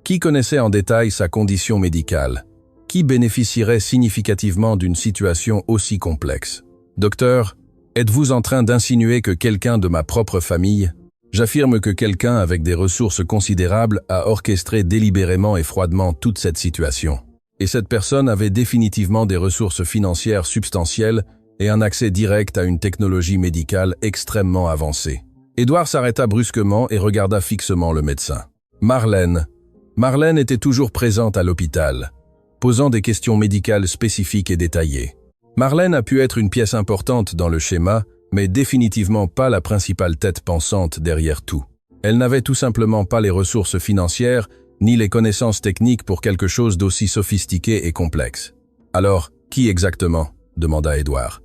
Speaker 1: Qui connaissait en détail sa condition médicale? Qui bénéficierait significativement d'une situation aussi complexe? Docteur, êtes-vous en train d'insinuer que quelqu'un de ma propre famille? J'affirme que quelqu'un avec des ressources considérables a orchestré délibérément et froidement toute cette situation. Et cette personne avait définitivement des ressources financières substantielles et un accès direct à une technologie médicale extrêmement avancée. Édouard s'arrêta brusquement et regarda fixement le médecin. Marlène. Marlène était toujours présente à l'hôpital, posant des questions médicales spécifiques et détaillées. Marlène a pu être une pièce importante dans le schéma, mais définitivement pas la principale tête pensante derrière tout. Elle n'avait tout simplement pas les ressources financières, ni les connaissances techniques pour quelque chose d'aussi sophistiqué et complexe. Alors, qui exactement ? Demanda Édouard.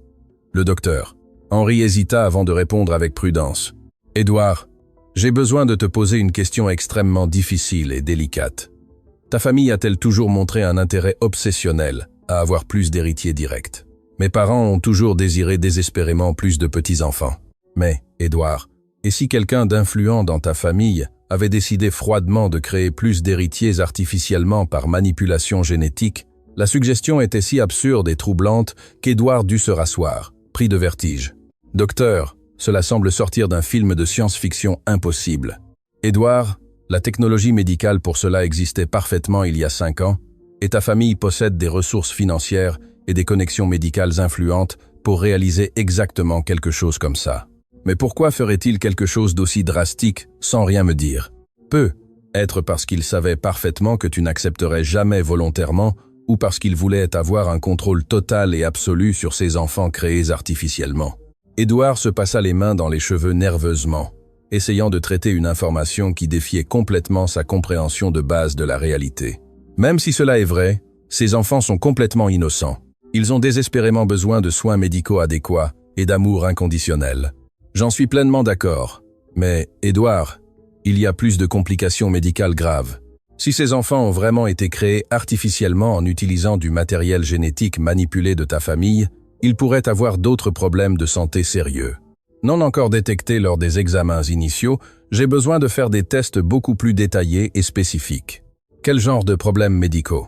Speaker 1: Le docteur. Henri hésita avant de répondre avec prudence. Édouard, j'ai besoin de te poser une question extrêmement difficile et délicate. Ta famille a-t-elle toujours montré un intérêt obsessionnel à avoir plus d'héritiers directs ? Mes parents ont toujours désiré désespérément plus de petits-enfants. Mais, Édouard, et si quelqu'un d'influent dans ta famille avait décidé froidement de créer plus d'héritiers artificiellement par manipulation génétique, la suggestion était si absurde et troublante qu'Édouard dut se rasseoir, pris de vertige. Docteur, cela semble sortir d'un film de science-fiction impossible. Édouard, la technologie médicale pour cela existait parfaitement il y a 5 ans, et ta famille possède des ressources financières et des connexions médicales influentes pour réaliser exactement quelque chose comme ça. Mais pourquoi ferait-il quelque chose d'aussi drastique sans rien me dire? Être parce qu'il savait parfaitement que tu n'accepterais jamais volontairement ou parce qu'il voulait avoir un contrôle total et absolu sur ses enfants créés artificiellement. Édouard se passa les mains dans les cheveux nerveusement, essayant de traiter une information qui défiait complètement sa compréhension de base de la réalité. Même si cela est vrai, ces enfants sont complètement innocents. Ils ont désespérément besoin de soins médicaux adéquats et d'amour inconditionnel. J'en suis pleinement d'accord. Mais, Édouard, il y a plus de complications médicales graves. Si ces enfants ont vraiment été créés artificiellement en utilisant du matériel génétique manipulé de ta famille, ils pourraient avoir d'autres problèmes de santé sérieux. Non encore détectés lors des examens initiaux, j'ai besoin de faire des tests beaucoup plus détaillés et spécifiques. Quel genre de problèmes médicaux?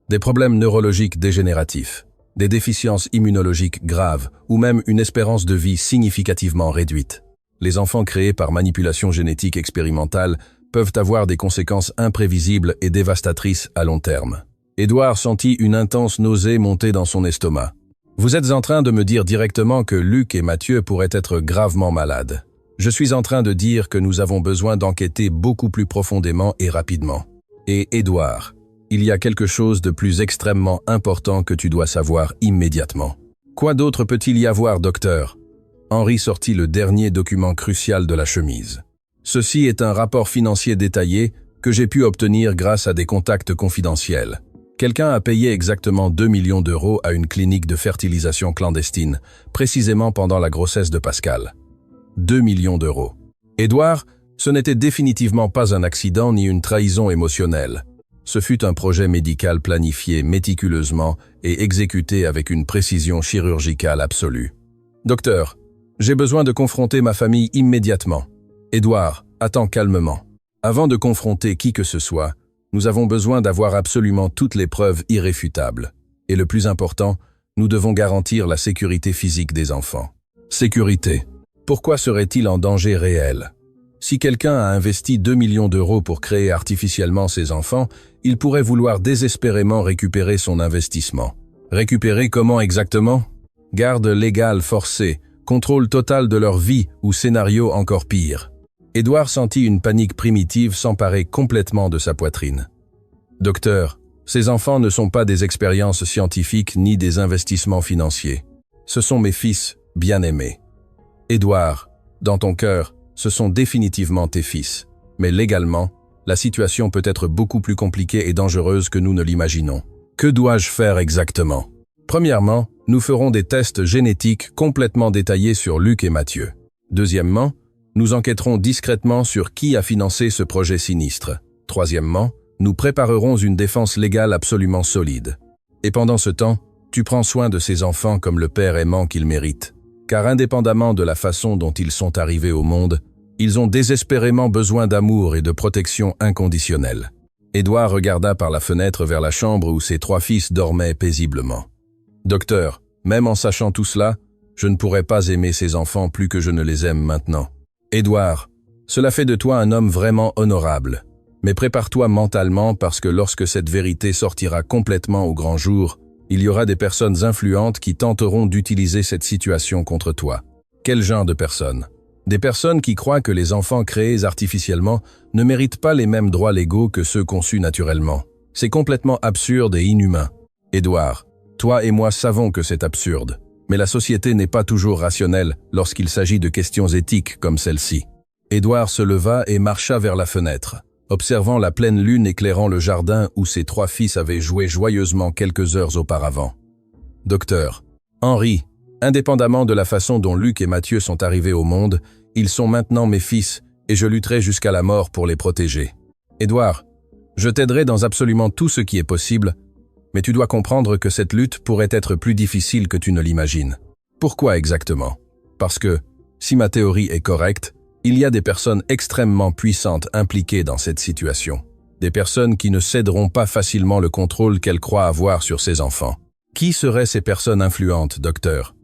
Speaker 1: Des problèmes neurologiques dégénératifs, des déficiences immunologiques graves ou même une espérance de vie significativement réduite. Les enfants créés par manipulation génétique expérimentale peuvent avoir des conséquences imprévisibles et dévastatrices à long terme. Édouard sentit une intense nausée monter dans son estomac. Vous êtes en train de me dire directement que Luc et Mathieu pourraient être gravement malades. Je suis en train de dire que nous avons besoin d'enquêter beaucoup plus profondément et rapidement. Et Édouard, il y a quelque chose de plus extrêmement important que tu dois savoir immédiatement. Quoi d'autre peut-il y avoir, docteur? Henri sortit le dernier document crucial de la chemise. Ceci est un rapport financier détaillé que j'ai pu obtenir grâce à des contacts confidentiels. Quelqu'un a payé exactement 2 millions d'euros à une clinique de fertilisation clandestine, précisément pendant la grossesse de Pascal. 2 millions d'euros. Édouard, ce n'était définitivement pas un accident ni une trahison émotionnelle. Ce fut un projet médical planifié méticuleusement et exécuté avec une précision chirurgicale absolue. Docteur, j'ai besoin de confronter ma famille immédiatement. Édouard, attends calmement. Avant de confronter qui que ce soit, nous avons besoin d'avoir absolument toutes les preuves irréfutables. Et le plus important, nous devons garantir la sécurité physique des enfants. Sécurité. Pourquoi serait-il en danger réel? Si quelqu'un a investi 2 millions d'euros pour créer artificiellement ses enfants, il pourrait vouloir désespérément récupérer son investissement. Récupérer comment exactement? Garde légale forcée, contrôle total de leur vie ou scénario encore pire. Édouard sentit une panique primitive s'emparer complètement de sa poitrine. Docteur, ces enfants ne sont pas des expériences scientifiques ni des investissements financiers. Ce sont mes fils, bien-aimés. Édouard, dans ton cœur, ce sont définitivement tes fils. Mais légalement, la situation peut être beaucoup plus compliquée et dangereuse que nous ne l'imaginons. Que dois-je faire exactement? Premièrement, nous ferons des tests génétiques complètement détaillés sur Luc et Mathieu. Deuxièmement, nous enquêterons discrètement sur qui a financé ce projet sinistre. Troisièmement, nous préparerons une défense légale absolument solide. Et pendant ce temps, tu prends soin de ces enfants comme le père aimant qu'ils méritent. Car indépendamment de la façon dont ils sont arrivés au monde, ils ont désespérément besoin d'amour et de protection inconditionnelle. Édouard regarda par la fenêtre vers la chambre où ses 3 fils dormaient paisiblement. Docteur, même en sachant tout cela, je ne pourrais pas aimer ces enfants plus que je ne les aime maintenant. Édouard, Cela fait de toi un homme vraiment honorable. Mais prépare-toi mentalement parce que lorsque cette vérité sortira complètement au grand jour, il y aura des personnes influentes qui tenteront d'utiliser cette situation contre toi. Quel genre de personnes? Des personnes qui croient que les enfants créés artificiellement ne méritent pas les mêmes droits légaux que ceux conçus naturellement. C'est complètement absurde et inhumain. Édouard, toi et moi savons que c'est absurde, mais la société n'est pas toujours rationnelle lorsqu'il s'agit de questions éthiques comme celle-ci. Édouard se leva et marcha vers la fenêtre, observant la pleine lune éclairant le jardin où ses 3 fils avaient joué joyeusement quelques heures auparavant. Docteur, Henri, indépendamment de la façon dont Luc et Mathieu sont arrivés au monde, ils sont maintenant mes fils et je lutterai jusqu'à la mort pour les protéger. Édouard, je t'aiderai dans absolument tout ce qui est possible, mais tu dois comprendre que cette lutte pourrait être plus difficile que tu ne l'imagines. Pourquoi exactement? Parce que, si ma théorie est correcte, il y a des personnes extrêmement puissantes impliquées dans cette situation. Des personnes qui ne céderont pas facilement le contrôle qu'elles croient avoir sur ses enfants. Qui seraient ces personnes influentes, docteur?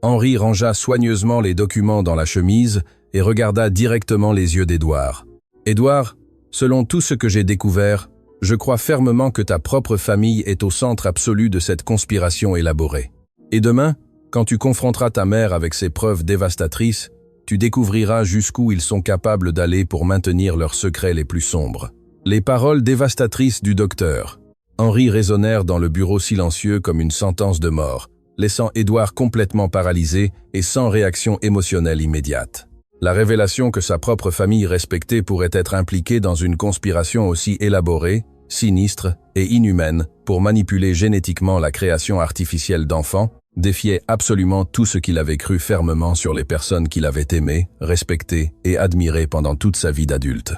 Speaker 1: Henri rangea soigneusement les documents dans la chemise et regarda directement les yeux d'Édouard. Édouard, selon tout ce que j'ai découvert, je crois fermement que ta propre famille est au centre absolu de cette conspiration élaborée. Et demain, quand tu confronteras ta mère avec ces preuves dévastatrices, tu découvriras jusqu'où ils sont capables d'aller pour maintenir leurs secrets les plus sombres. Les paroles dévastatrices du docteur. Henri résonnèrent dans le bureau silencieux comme une sentence de mort, laissant Édouard complètement paralysé et sans réaction émotionnelle immédiate. La révélation que sa propre famille respectée pourrait être impliquée dans une conspiration aussi élaborée, sinistre et inhumaine pour manipuler génétiquement la création artificielle d'enfants défiait absolument tout ce qu'il avait cru fermement sur les personnes qu'il avait aimées, respectées et admirées pendant toute sa vie d'adulte.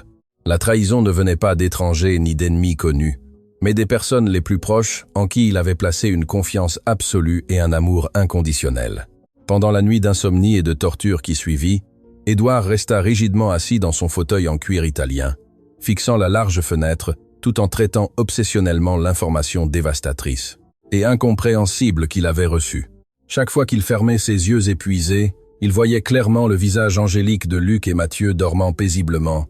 Speaker 1: La trahison ne venait pas d'étrangers ni d'ennemis connus, mais des personnes les plus proches en qui il avait placé une confiance absolue et un amour inconditionnel. Pendant la nuit d'insomnie et de torture qui suivit, Édouard resta rigidement assis dans son fauteuil en cuir italien, fixant la large fenêtre tout en traitant obsessionnellement l'information dévastatrice et incompréhensible qu'il avait reçue. Chaque fois qu'il fermait ses yeux épuisés, il voyait clairement le visage angélique de Luc et Mathieu dormant paisiblement,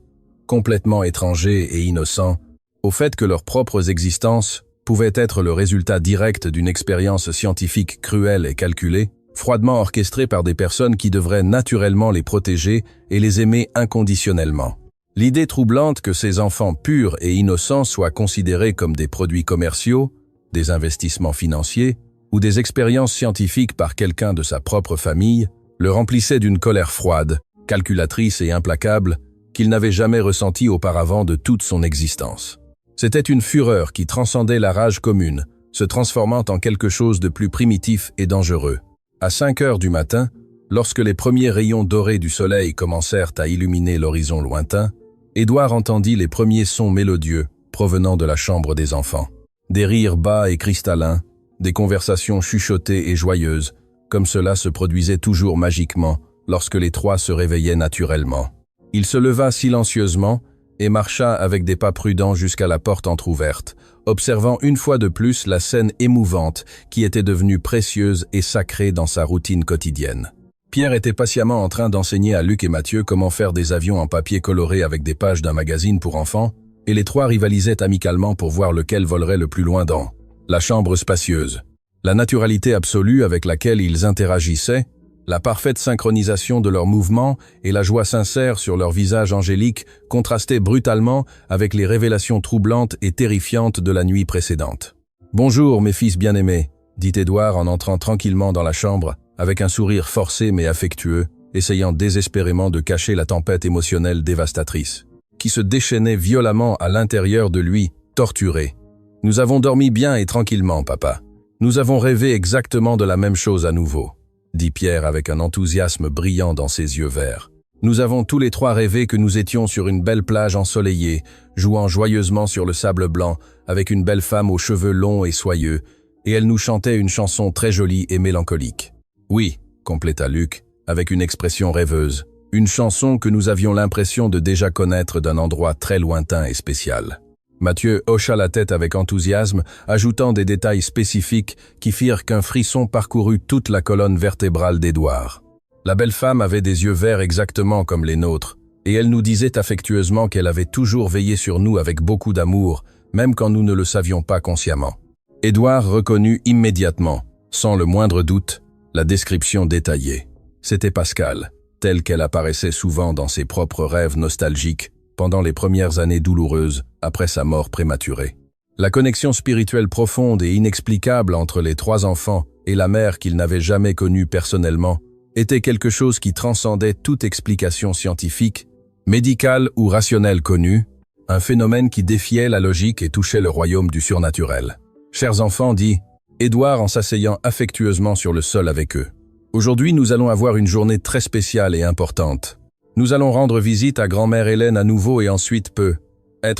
Speaker 1: complètement étrangers et innocents, au fait que leurs propres existences pouvaient être le résultat direct d'une expérience scientifique cruelle et calculée, froidement orchestrée par des personnes qui devraient naturellement les protéger et les aimer inconditionnellement. L'idée troublante que ces enfants purs et innocents soient considérés comme des produits commerciaux, des investissements financiers ou des expériences scientifiques par quelqu'un de sa propre famille le remplissait d'une colère froide, calculatrice et implacable qu'il n'avait jamais ressentie auparavant de toute son existence. C'était une fureur qui transcendait la rage commune, se transformant en quelque chose de plus primitif et dangereux. À 5 heures du matin, lorsque les premiers rayons dorés du soleil commencèrent à illuminer l'horizon lointain, Édouard entendit les premiers sons mélodieux provenant de la chambre des enfants. Des rires bas et cristallins, des conversations chuchotées et joyeuses, comme cela se produisait toujours magiquement lorsque les 3 se réveillaient naturellement. Il se leva silencieusement et marcha avec des pas prudents jusqu'à la porte entr'ouverte, observant une fois de plus la scène émouvante qui était devenue précieuse et sacrée dans sa routine quotidienne. Pierre était patiemment en train d'enseigner à Luc et Mathieu comment faire des avions en papier coloré avec des pages d'un magazine pour enfants, et les 3 rivalisaient amicalement pour voir lequel volerait le plus loin dans la chambre spacieuse. La naturalité absolue avec laquelle ils interagissaient, la parfaite synchronisation de leurs mouvements et la joie sincère sur leurs visages angéliques contrastaient brutalement avec les révélations troublantes et terrifiantes de la nuit précédente. « Bonjour, mes fils bien-aimés », dit Édouard en entrant tranquillement dans la chambre, avec un sourire forcé mais affectueux, essayant désespérément de cacher la tempête émotionnelle dévastatrice, qui se déchaînait violemment à l'intérieur de lui, torturé. « Nous avons dormi bien et tranquillement, papa. Nous avons rêvé exactement de la même chose à nouveau, » dit Pierre avec un enthousiasme brillant dans ses yeux verts. « Nous avons tous les 3 rêvé que nous étions sur une belle plage ensoleillée, jouant joyeusement sur le sable blanc, avec une belle femme aux cheveux longs et soyeux, et elle nous chantait une chanson très jolie et mélancolique. »« Oui, » compléta Luc, avec une expression rêveuse, « une chanson que nous avions l'impression de déjà connaître d'un endroit très lointain et spécial. » Mathieu hocha la tête avec enthousiasme, ajoutant des détails spécifiques qui firent qu'un frisson parcourut toute la colonne vertébrale d'Édouard. La belle femme avait des yeux verts exactement comme les nôtres, et elle nous disait affectueusement qu'elle avait toujours veillé sur nous avec beaucoup d'amour, même quand nous ne le savions pas consciemment. Édouard reconnut immédiatement, sans le moindre doute, la description détaillée. C'était Pascal, telle qu'elle apparaissait souvent dans ses propres rêves nostalgiques pendant les premières années douloureuses après sa mort prématurée. La connexion spirituelle profonde et inexplicable entre les trois enfants et la mère qu'ils n'avaient jamais connue personnellement était quelque chose qui transcendait toute explication scientifique, médicale ou rationnelle connue, un phénomène qui défiait la logique et touchait le royaume du surnaturel. « Chers enfants, dit Édouard en s'asseyant affectueusement sur le sol avec eux. Aujourd'hui, nous allons avoir une journée très spéciale et importante. Nous allons rendre visite à grand-mère Hélène à nouveau et ensuite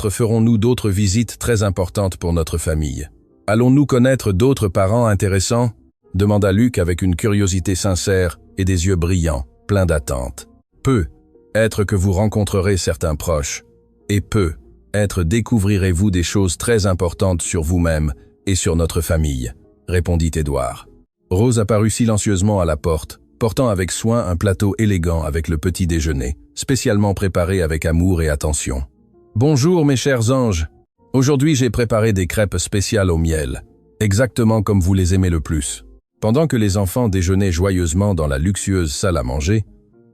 Speaker 1: ferons-nous d'autres visites très importantes pour notre famille. Allons-nous connaître d'autres parents intéressants ?» demanda Luc avec une curiosité sincère et des yeux brillants, pleins d'attente. « Être que vous rencontrerez certains proches, et être découvrirez-vous des choses très importantes sur vous-même et sur notre famille, » répondit Édouard. Rose apparut silencieusement à la porte, portant avec soin un plateau élégant avec le petit déjeuner, spécialement préparé avec amour et attention. « Bonjour mes chers anges. Aujourd'hui j'ai préparé des crêpes spéciales au miel, exactement comme vous les aimez le plus. » Pendant que les enfants déjeunaient joyeusement dans la luxueuse salle à manger,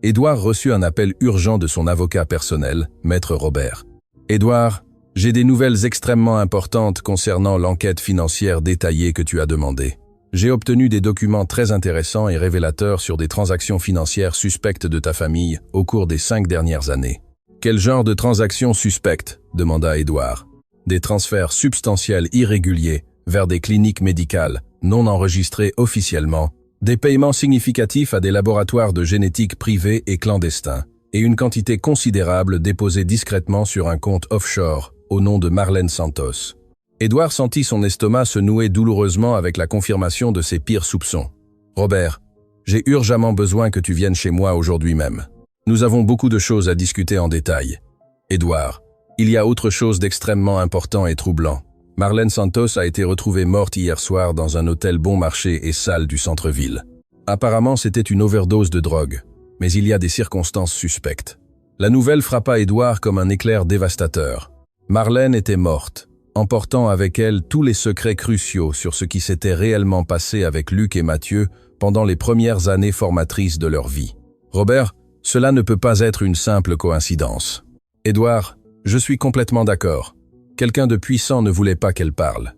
Speaker 1: Édouard reçut un appel urgent de son avocat personnel, Maître Robert. « Édouard, j'ai des nouvelles extrêmement importantes concernant l'enquête financière détaillée que tu as demandée. J'ai obtenu des documents très intéressants et révélateurs sur des transactions financières suspectes de ta famille au cours des 5 dernières années. »« Quel genre de transactions suspectes ?» demanda Édouard. « Des transferts substantiels irréguliers vers des cliniques médicales, non enregistrées officiellement, des paiements significatifs à des laboratoires de génétique privés et clandestins, et une quantité considérable déposée discrètement sur un compte offshore au nom de Marlène Santos. » Édouard sentit son estomac se nouer douloureusement avec la confirmation de ses pires soupçons. « Robert, j'ai urgemment besoin que tu viennes chez moi aujourd'hui même. Nous avons beaucoup de choses à discuter en détail. Édouard, il y a autre chose d'extrêmement important et troublant. Marlène Santos a été retrouvée morte hier soir dans un hôtel bon marché et sale du centre-ville. Apparemment, c'était une overdose de drogue, mais il y a des circonstances suspectes. » La nouvelle frappa Édouard comme un éclair dévastateur. Marlène était morte, emportant avec elle tous les secrets cruciaux sur ce qui s'était réellement passé avec Luc et Mathieu pendant les premières années formatrices de leur vie. « Robert, cela ne peut pas être une simple coïncidence. »« Édouard, je suis complètement d'accord. Quelqu'un de puissant ne voulait pas qu'elle parle.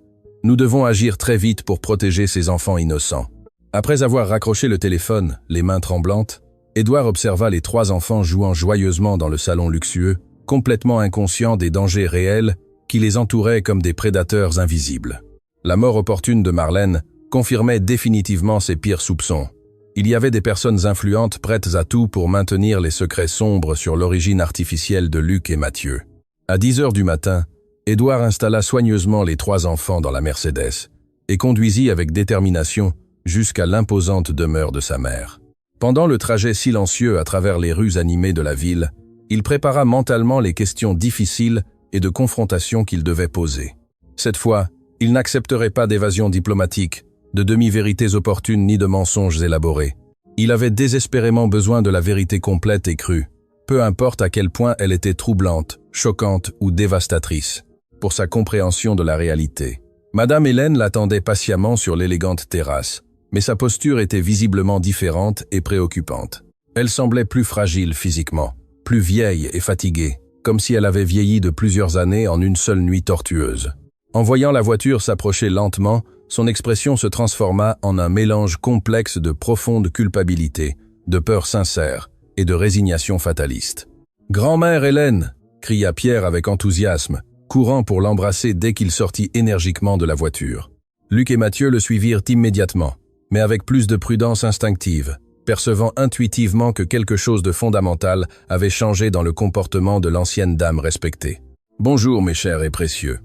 Speaker 1: Nous devons agir très vite pour protéger ces enfants innocents. » Après avoir raccroché le téléphone, les mains tremblantes, Édouard observa les 3 enfants jouant joyeusement dans le salon luxueux, complètement inconscients des dangers réels qui les entouraient comme des prédateurs invisibles. La mort opportune de Marlène confirmait définitivement ses pires soupçons. Il y avait des personnes influentes prêtes à tout pour maintenir les secrets sombres sur l'origine artificielle de Luc et Mathieu. À 10 heures du matin, Édouard installa soigneusement les 3 enfants dans la Mercedes et conduisit avec détermination jusqu'à l'imposante demeure de sa mère. Pendant le trajet silencieux à travers les rues animées de la ville, il prépara mentalement les questions difficiles et de confrontation qu'il devait poser. Cette fois, il n'accepterait pas d'évasion diplomatique, de demi-vérités opportunes ni de mensonges élaborés. Il avait désespérément besoin de la vérité complète et crue, peu importe à quel point elle était troublante, choquante ou dévastatrice, pour sa compréhension de la réalité. Madame Hélène l'attendait patiemment sur l'élégante terrasse, mais sa posture était visiblement différente et préoccupante. Elle semblait plus fragile physiquement, plus vieille et fatiguée, comme si elle avait vieilli de plusieurs années en une seule nuit tortueuse. En voyant la voiture s'approcher lentement, son expression se transforma en un mélange complexe de profonde culpabilité, de peur sincère et de résignation fataliste. « Grand-mère Hélène !» cria Pierre avec enthousiasme, courant pour l'embrasser dès qu'il sortit énergiquement de la voiture. Luc et Mathieu le suivirent immédiatement, mais avec plus de prudence instinctive, percevant intuitivement que quelque chose de fondamental avait changé dans le comportement de l'ancienne dame respectée. « Bonjour mes chers et précieux »,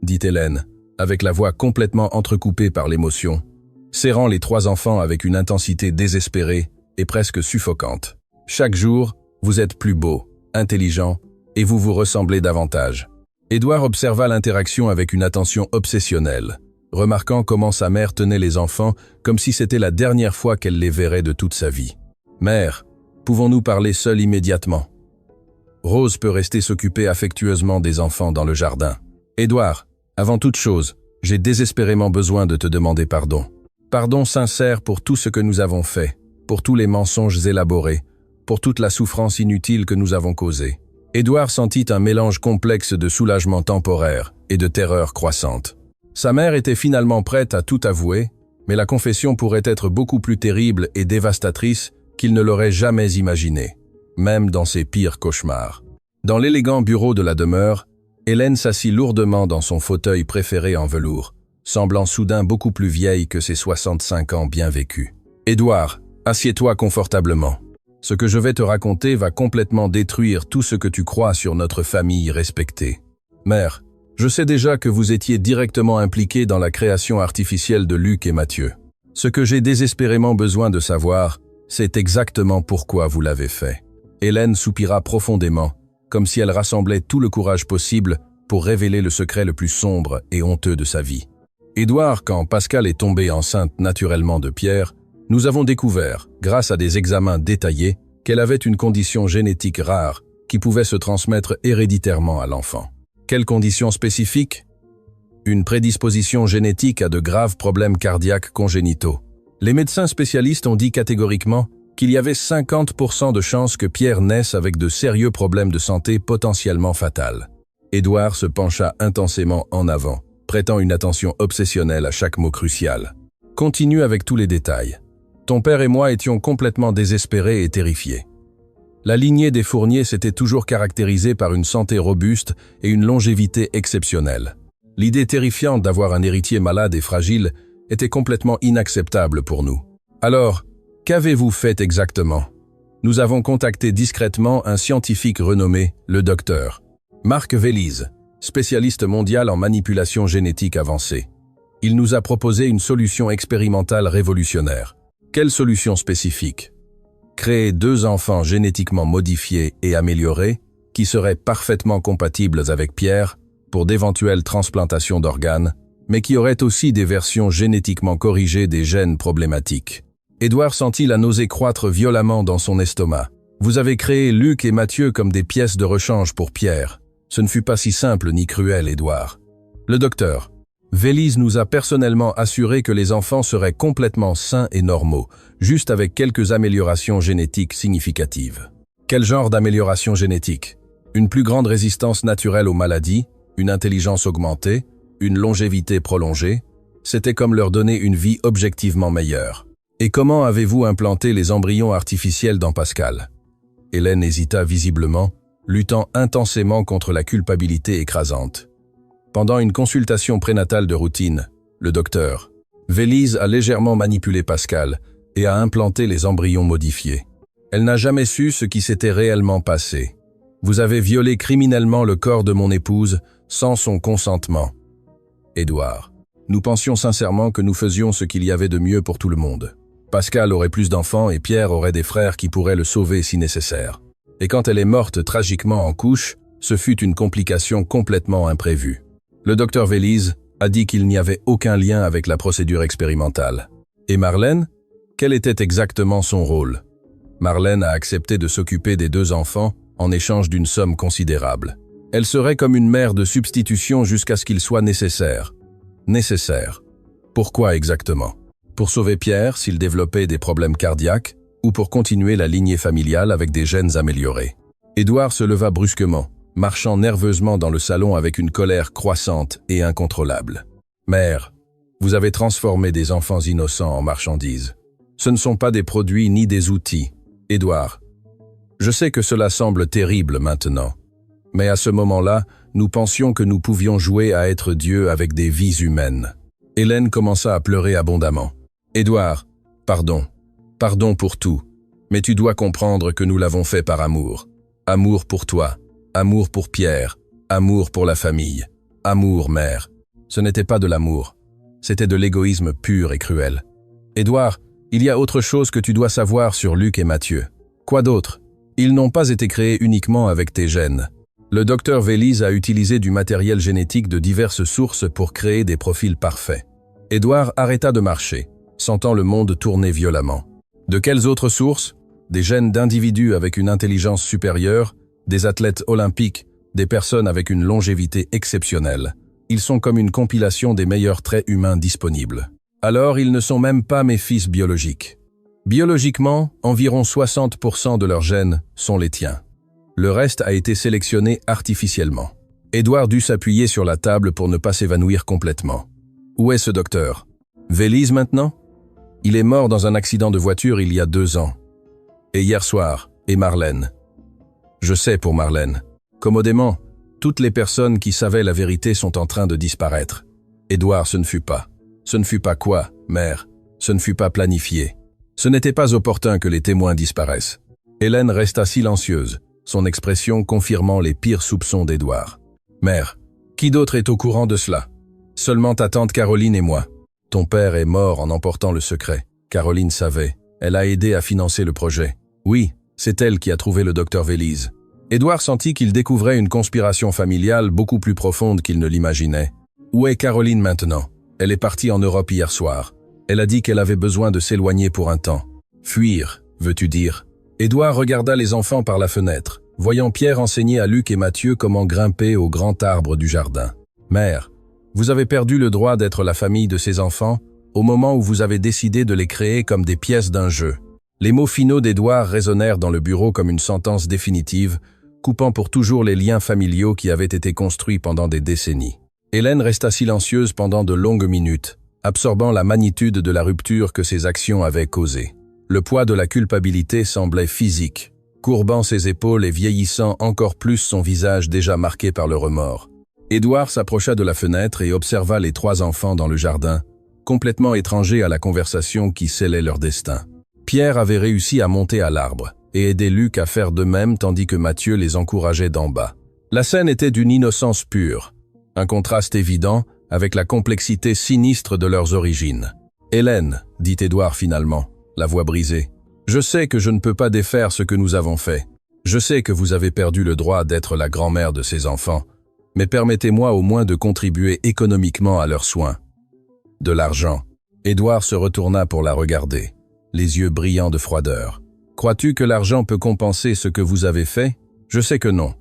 Speaker 1: dit Hélène, avec la voix complètement entrecoupée par l'émotion, serrant les 3 enfants avec une intensité désespérée et presque suffocante. « Chaque jour, vous êtes plus beaux, intelligents, et vous vous ressemblez davantage. » Édouard observa l'interaction avec une attention obsessionnelle, remarquant comment sa mère tenait les enfants comme si c'était la dernière fois qu'elle les verrait de toute sa vie. « Mère, pouvons-nous parler seuls immédiatement ?» Rose peut rester s'occuper affectueusement des enfants dans le jardin. Édouard, avant toute chose, j'ai désespérément besoin de te demander pardon. Pardon sincère pour tout ce que nous avons fait, pour tous les mensonges élaborés, pour toute la souffrance inutile que nous avons causée. Édouard sentit un mélange complexe de soulagement temporaire et de terreur croissante. Sa mère était finalement prête à tout avouer, mais la confession pourrait être beaucoup plus terrible et dévastatrice qu'il ne l'aurait jamais imaginé, même dans ses pires cauchemars. Dans l'élégant bureau de la demeure, Hélène s'assit lourdement dans son fauteuil préféré en velours, semblant soudain beaucoup plus vieille que ses 65 ans bien vécus. « Édouard, assieds-toi confortablement. Ce que je vais te raconter va complètement détruire tout ce que tu crois sur notre famille respectée. Mère, je sais déjà que vous étiez directement impliquée dans la création artificielle de Luc et Mathieu. Ce que j'ai désespérément besoin de savoir, c'est exactement pourquoi vous l'avez fait. » Hélène soupira profondément, comme si elle rassemblait tout le courage possible pour révéler le secret le plus sombre et honteux de sa vie. Édouard, quand Pascal est tombée enceinte naturellement de Pierre, nous avons découvert, grâce à des examens détaillés, qu'elle avait une condition génétique rare qui pouvait se transmettre héréditairement à l'enfant. Quelle condition spécifique? Une prédisposition génétique à de graves problèmes cardiaques congénitaux. Les médecins spécialistes ont dit catégoriquement qu'il y avait 50% de chances que Pierre naisse avec de sérieux problèmes de santé potentiellement fatals. Édouard se pencha intensément en avant, prêtant une attention obsessionnelle à chaque mot crucial. Continue avec tous les détails. Ton père et moi étions complètement désespérés et terrifiés. La lignée des Fournier s'était toujours caractérisée par une santé robuste et une longévité exceptionnelle. L'idée terrifiante d'avoir un héritier malade et fragile était complètement inacceptable pour nous. Alors, qu'avez-vous fait exactement? Nous avons contacté discrètement un scientifique renommé, le docteur Marc Vélise, spécialiste mondial en manipulation génétique avancée. Il nous a proposé une solution expérimentale révolutionnaire. Quelle solution spécifique? Créer 2 enfants génétiquement modifiés et améliorés qui seraient parfaitement compatibles avec Pierre pour d'éventuelles transplantations d'organes, mais qui auraient aussi des versions génétiquement corrigées des gènes problématiques. Édouard sentit la nausée croître violemment dans son estomac. Vous avez créé Luc et Mathieu comme des pièces de rechange pour Pierre. Ce ne fut pas si simple ni cruel, Édouard. Le docteur Vélise nous a personnellement assuré que les enfants seraient complètement sains et normaux, juste avec quelques améliorations génétiques significatives. Quel genre d'amélioration génétique? Une plus grande résistance naturelle aux maladies, une intelligence augmentée, une longévité prolongée. C'était comme leur donner une vie objectivement meilleure. Et comment avez-vous implanté les embryons artificiels dans Pascal? Hélène hésita visiblement, luttant intensément contre la culpabilité écrasante. Pendant une consultation prénatale de routine, le docteur Vélise a légèrement manipulé Pascal et a implanté les embryons modifiés. Elle n'a jamais su ce qui s'était réellement passé. Vous avez violé criminellement le corps de mon épouse sans son consentement. Édouard, nous pensions sincèrement que nous faisions ce qu'il y avait de mieux pour tout le monde. Pascal aurait plus d'enfants et Pierre aurait des frères qui pourraient le sauver si nécessaire. Et quand elle est morte tragiquement en couche, ce fut une complication complètement imprévue. Le docteur Vélise a dit qu'il n'y avait aucun lien avec la procédure expérimentale. Et Marlène? Quel était exactement son rôle? Marlène a accepté de s'occuper des 2 enfants en échange d'une somme considérable. Elle serait comme une mère de substitution jusqu'à ce qu'il soit nécessaire. Nécessaire. Pourquoi exactement? Pour sauver Pierre s'il développait des problèmes cardiaques ou pour continuer la lignée familiale avec des gènes améliorés? Édouard se leva brusquement, marchant nerveusement dans le salon avec une colère croissante et incontrôlable. « Mère, vous avez transformé des enfants innocents en marchandises. Ce ne sont pas des produits ni des outils. Édouard, je sais que cela semble terrible maintenant, mais à ce moment-là, nous pensions que nous pouvions jouer à être Dieu avec des vies humaines. » Hélène commença à pleurer abondamment. « Édouard, pardon. Pardon pour tout. Mais tu dois comprendre que nous l'avons fait par amour. Amour pour toi. Amour pour Pierre, amour pour la famille, amour, mère. Ce n'était pas de l'amour, c'était de l'égoïsme pur et cruel. Édouard, il y a autre chose que tu dois savoir sur Luc et Mathieu. Quoi d'autre? Ils n'ont pas été créés uniquement avec tes gènes. Le docteur Vélise a utilisé du matériel génétique de diverses sources pour créer des profils parfaits. Édouard arrêta de marcher, sentant le monde tourner violemment. De quelles autres sources? Des gènes d'individus avec une intelligence supérieure, Des athlètes olympiques, des personnes avec une longévité exceptionnelle. Ils sont comme une compilation des meilleurs traits humains disponibles. Alors, ils ne sont même pas mes fils biologiques. Biologiquement, environ 60% de leurs gènes sont les tiens. Le reste a été sélectionné artificiellement. Édouard dut s'appuyer sur la table pour ne pas s'évanouir complètement. Où est ce docteur? Vélise maintenant? Il est mort dans un accident de voiture il y a 2 ans. Et hier soir, et Marlène. Je sais pour Marlène. Commodément, toutes les personnes qui savaient la vérité sont en train de disparaître. Édouard, ce ne fut pas. Ce ne fut pas quoi, mère? Ce ne fut pas planifié. Ce n'était pas opportun que les témoins disparaissent. Hélène resta silencieuse, son expression confirmant les pires soupçons d'Édouard. Mère, qui d'autre est au courant de cela? Seulement ta tante Caroline et moi. Ton père est mort en emportant le secret. Caroline savait. Elle a aidé à financer le projet. Oui, c'est elle qui a trouvé le docteur Vélise. Édouard sentit qu'il découvrait une conspiration familiale beaucoup plus profonde qu'il ne l'imaginait. Où est Caroline maintenant? Elle est partie en Europe hier soir. Elle a dit qu'elle avait besoin de s'éloigner pour un temps. Fuir, veux-tu dire? Édouard regarda les enfants par la fenêtre, voyant Pierre enseigner à Luc et Mathieu comment grimper au grand arbre du jardin. Mère, vous avez perdu le droit d'être la famille de ces enfants au moment où vous avez décidé de les créer comme des pièces d'un jeu. Les mots finaux d'Édouard résonnèrent dans le bureau comme une sentence définitive, coupant pour toujours les liens familiaux qui avaient été construits pendant des décennies. Hélène resta silencieuse pendant de longues minutes, absorbant la magnitude de la rupture que ses actions avaient causée. Le poids de la culpabilité semblait physique, courbant ses épaules et vieillissant encore plus son visage déjà marqué par le remords. Édouard s'approcha de la fenêtre et observa les 3 enfants dans le jardin, complètement étrangers à la conversation qui scellait leur destin. Pierre avait réussi à monter à l'arbre et aidé Luc à faire de même tandis que Mathieu les encourageait d'en bas. La scène était d'une innocence pure, un contraste évident avec la complexité sinistre de leurs origines. « Hélène, dit Édouard finalement, la voix brisée, je sais que je ne peux pas défaire ce que nous avons fait. Je sais que vous avez perdu le droit d'être la grand-mère de ces enfants, mais permettez-moi au moins de contribuer économiquement à leurs soins. » De l'argent. Édouard se retourna pour la regarder, les yeux brillants de froideur. « Crois-tu que l'argent peut compenser ce que vous avez fait? Je sais que non,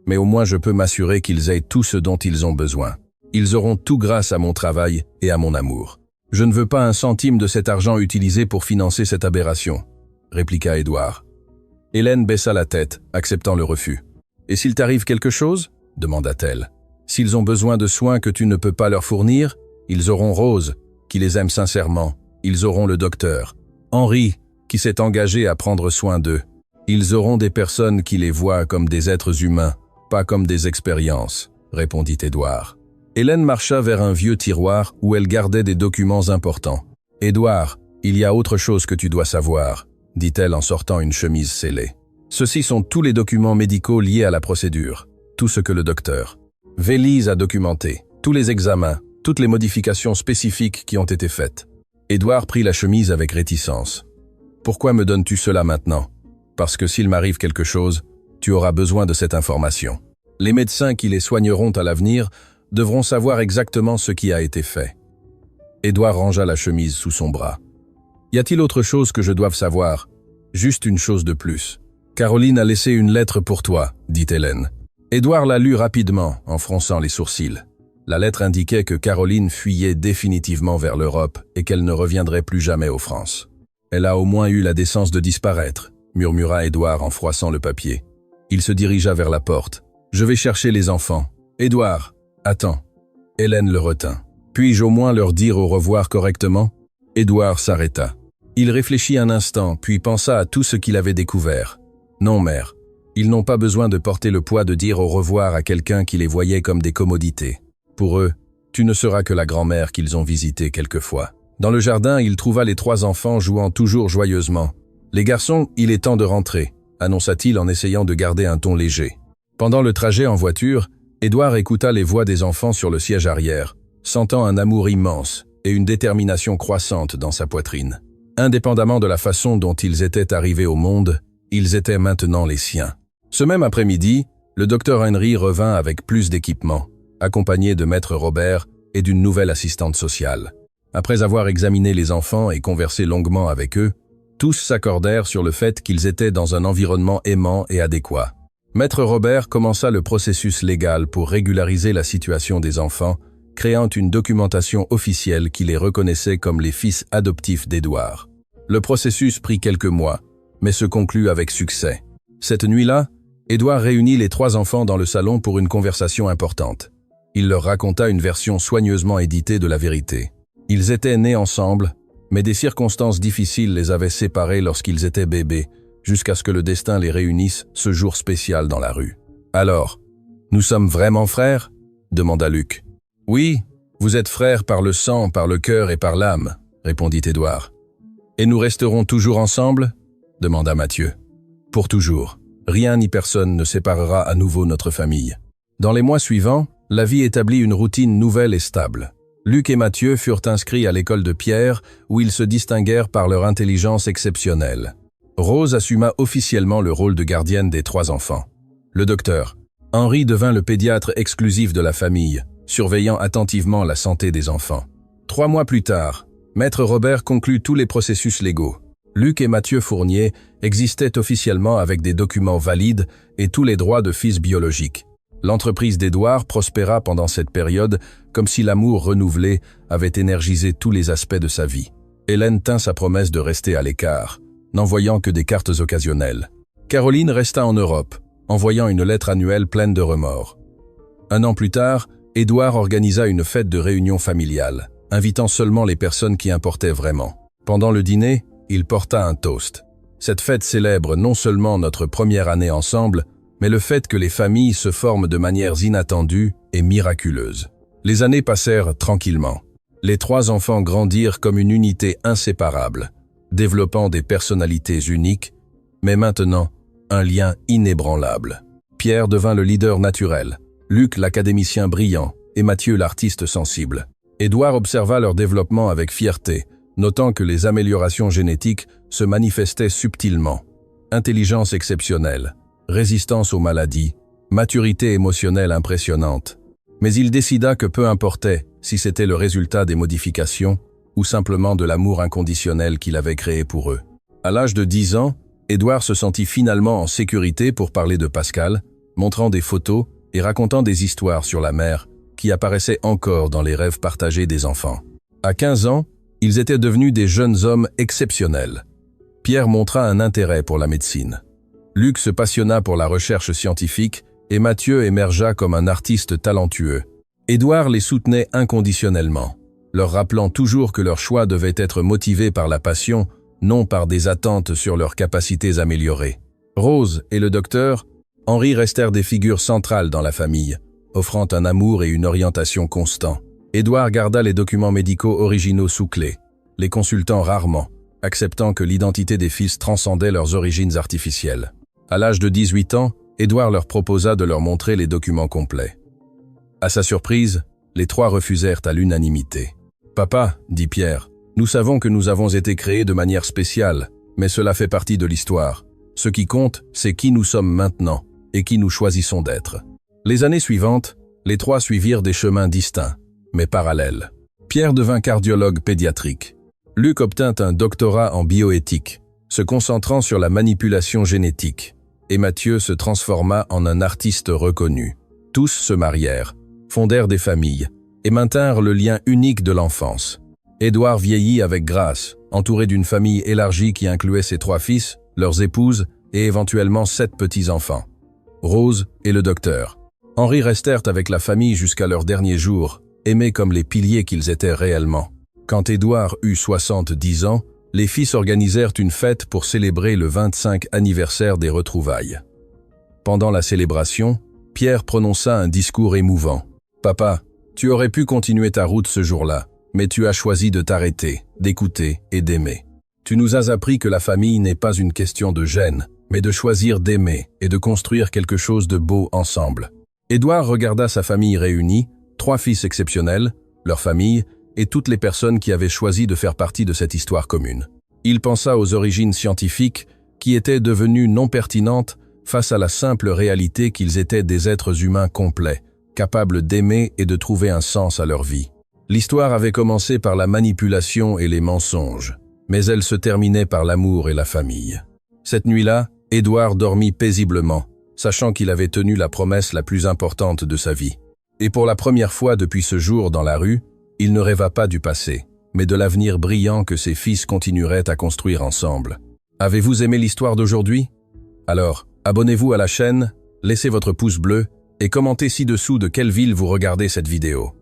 Speaker 1: mais au moins je peux m'assurer qu'ils aient tout ce dont ils ont besoin. Ils auront tout grâce à mon travail et à mon amour. Je ne veux pas un centime de cet argent utilisé pour financer cette aberration, » répliqua Édouard. Hélène baissa la tête, acceptant le refus. « Et s'il t'arrive quelque chose ?» demanda-t-elle. « S'ils ont besoin de soins que tu ne peux pas leur fournir, ils auront Rose, qui les aime sincèrement. Ils auront le docteur. Henri, qui s'est engagé à prendre soin d'eux. Ils auront des personnes qui les voient comme des êtres humains, pas comme des expériences, » répondit Édouard. Hélène marcha vers un vieux tiroir où elle gardait des documents importants. « Édouard, il y a autre chose que tu dois savoir, » dit-elle en sortant une chemise scellée. « Ceux-ci sont tous les documents médicaux liés à la procédure, tout ce que le docteur Vélise a documenté, tous les examens, toutes les modifications spécifiques qui ont été faites. » Édouard prit la chemise avec réticence. « Pourquoi me donnes-tu cela maintenant? Parce que s'il m'arrive quelque chose, tu auras besoin de cette information. Les médecins qui les soigneront à l'avenir devront savoir exactement ce qui a été fait. » Édouard rangea la chemise sous son bras. « Y a-t-il autre chose que je doive savoir? Juste une chose de plus. Caroline a laissé une lettre pour toi, dit Hélène. » Édouard la lut rapidement, en fronçant les sourcils. La lettre indiquait que Caroline fuyait définitivement vers l'Europe et qu'elle ne reviendrait plus jamais aux France. « Elle a au moins eu la décence de disparaître, » murmura Édouard en froissant le papier. Il se dirigea vers la porte. « Je vais chercher les enfants. Édouard, attends. » Hélène le retint. « Puis-je au moins leur dire au revoir correctement ?» Édouard s'arrêta. Il réfléchit un instant, puis pensa à tout ce qu'il avait découvert. « Non, mère. Ils n'ont pas besoin de porter le poids de dire au revoir à quelqu'un qui les voyait comme des commodités. Pour eux, tu ne seras que la grand-mère qu'ils ont visitée quelquefois. » Dans le jardin, il trouva les 3 enfants jouant toujours joyeusement. « Les garçons, il est temps de rentrer, » annonça-t-il en essayant de garder un ton léger. Pendant le trajet en voiture, Édouard écouta les voix des enfants sur le siège arrière, sentant un amour immense et une détermination croissante dans sa poitrine. Indépendamment de la façon dont ils étaient arrivés au monde, ils étaient maintenant les siens. Ce même après-midi, le docteur Henry revint avec plus d'équipement, accompagné de maître Robert et d'une nouvelle assistante sociale. Après avoir examiné les enfants et conversé longuement avec eux, tous s'accordèrent sur le fait qu'ils étaient dans un environnement aimant et adéquat. Maître Robert commença le processus légal pour régulariser la situation des enfants, créant une documentation officielle qui les reconnaissait comme les fils adoptifs d'Édouard. Le processus prit quelques mois, mais se conclut avec succès. Cette nuit-là, Édouard réunit les 3 enfants dans le salon pour une conversation importante. Il leur raconta une version soigneusement éditée de la vérité. Ils étaient nés ensemble, mais des circonstances difficiles les avaient séparés lorsqu'ils étaient bébés, jusqu'à ce que le destin les réunisse ce jour spécial dans la rue. « Alors, nous sommes vraiment frères ?» demanda Luc. « Oui, vous êtes frères par le sang, par le cœur et par l'âme, » répondit Édouard. « Et nous resterons toujours ensemble ?» demanda Mathieu. « Pour toujours. Rien ni personne ne séparera à nouveau notre famille. » Dans les mois suivants, la vie établit une routine nouvelle et stable. Luc et Mathieu furent inscrits à l'école de Pierre, où ils se distinguèrent par leur intelligence exceptionnelle. Rose assuma officiellement le rôle de gardienne des 3 enfants. Le docteur Henri devint le pédiatre exclusif de la famille, surveillant attentivement la santé des enfants. 3 mois plus tard, Maître Robert conclut tous les processus légaux. Luc et Mathieu Fournier existaient officiellement avec des documents valides et tous les droits de fils biologiques. L'entreprise d'Édouard prospéra pendant cette période comme si l'amour renouvelé avait énergisé tous les aspects de sa vie. Hélène tint sa promesse de rester à l'écart, n'envoyant que des cartes occasionnelles. Caroline resta en Europe, envoyant une lettre annuelle pleine de remords. 1 an plus tard, Édouard organisa une fête de réunion familiale, invitant seulement les personnes qui importaient vraiment. Pendant le dîner, il porta un toast. Cette fête célèbre non seulement notre première année ensemble, mais le fait que les familles se forment de manières inattendues et miraculeuses. Les années passèrent tranquillement. Les 3 enfants grandirent comme une unité inséparable, développant des personnalités uniques, mais maintenant un lien inébranlable. Pierre devint le leader naturel, Luc l'académicien brillant et Mathieu l'artiste sensible. Édouard observa leur développement avec fierté, notant que les améliorations génétiques se manifestaient subtilement. Intelligence exceptionnelle, résistance aux maladies, maturité émotionnelle impressionnante. Mais il décida que peu importait si c'était le résultat des modifications ou simplement de l'amour inconditionnel qu'il avait créé pour eux. À l'âge de 10 ans, Édouard se sentit finalement en sécurité pour parler de Pascal, montrant des photos et racontant des histoires sur la mer qui apparaissaient encore dans les rêves partagés des enfants. À 15 ans, ils étaient devenus des jeunes hommes exceptionnels. Pierre montra un intérêt pour la médecine. Luc se passionna pour la recherche scientifique et Mathieu émergea comme un artiste talentueux. Édouard les soutenait inconditionnellement, leur rappelant toujours que leur choix devait être motivé par la passion, non par des attentes sur leurs capacités améliorées. Rose et le docteur Henri restèrent des figures centrales dans la famille, offrant un amour et une orientation constants. Édouard garda les documents médicaux originaux sous clé, les consultant rarement, acceptant que l'identité des fils transcendait leurs origines artificielles. À l'âge de 18 ans, Édouard leur proposa de leur montrer les documents complets. À sa surprise, les 3 refusèrent à l'unanimité. « Papa, dit Pierre, nous savons que nous avons été créés de manière spéciale, mais cela fait partie de l'histoire. Ce qui compte, c'est qui nous sommes maintenant et qui nous choisissons d'être. » Les années suivantes, les 3 suivirent des chemins distincts, mais parallèles. Pierre devint cardiologue pédiatrique. Luc obtint un doctorat en bioéthique, se concentrant sur la manipulation génétique, et Mathieu se transforma en un artiste reconnu. Tous se marièrent, fondèrent des familles, et maintinrent le lien unique de l'enfance. Édouard vieillit avec grâce, entouré d'une famille élargie qui incluait ses 3 fils, leurs épouses et éventuellement 7 petits-enfants. Rose et le docteur Henri restèrent avec la famille jusqu'à leurs derniers jours, aimés comme les piliers qu'ils étaient réellement. Quand Édouard eut 70 ans, les fils organisèrent une fête pour célébrer le 25 anniversaire des retrouvailles. Pendant la célébration, Pierre prononça un discours émouvant. « Papa, tu aurais pu continuer ta route ce jour-là, mais tu as choisi de t'arrêter, d'écouter et d'aimer. Tu nous as appris que la famille n'est pas une question de gène, mais de choisir d'aimer et de construire quelque chose de beau ensemble. » Édouard regarda sa famille réunie, 3 fils exceptionnels, leur famille, et toutes les personnes qui avaient choisi de faire partie de cette histoire commune. Il pensa aux origines scientifiques qui étaient devenues non pertinentes face à la simple réalité qu'ils étaient des êtres humains complets, capables d'aimer et de trouver un sens à leur vie. L'histoire avait commencé par la manipulation et les mensonges, mais elle se terminait par l'amour et la famille. Cette nuit-là, Édouard dormit paisiblement, sachant qu'il avait tenu la promesse la plus importante de sa vie. Et pour la première fois depuis ce jour dans la rue, il ne rêva pas du passé, mais de l'avenir brillant que ses fils continueraient à construire ensemble. Avez-vous aimé l'histoire d'aujourd'hui? Alors, abonnez-vous à la chaîne, laissez votre pouce bleu et commentez ci-dessous de quelle ville vous regardez cette vidéo.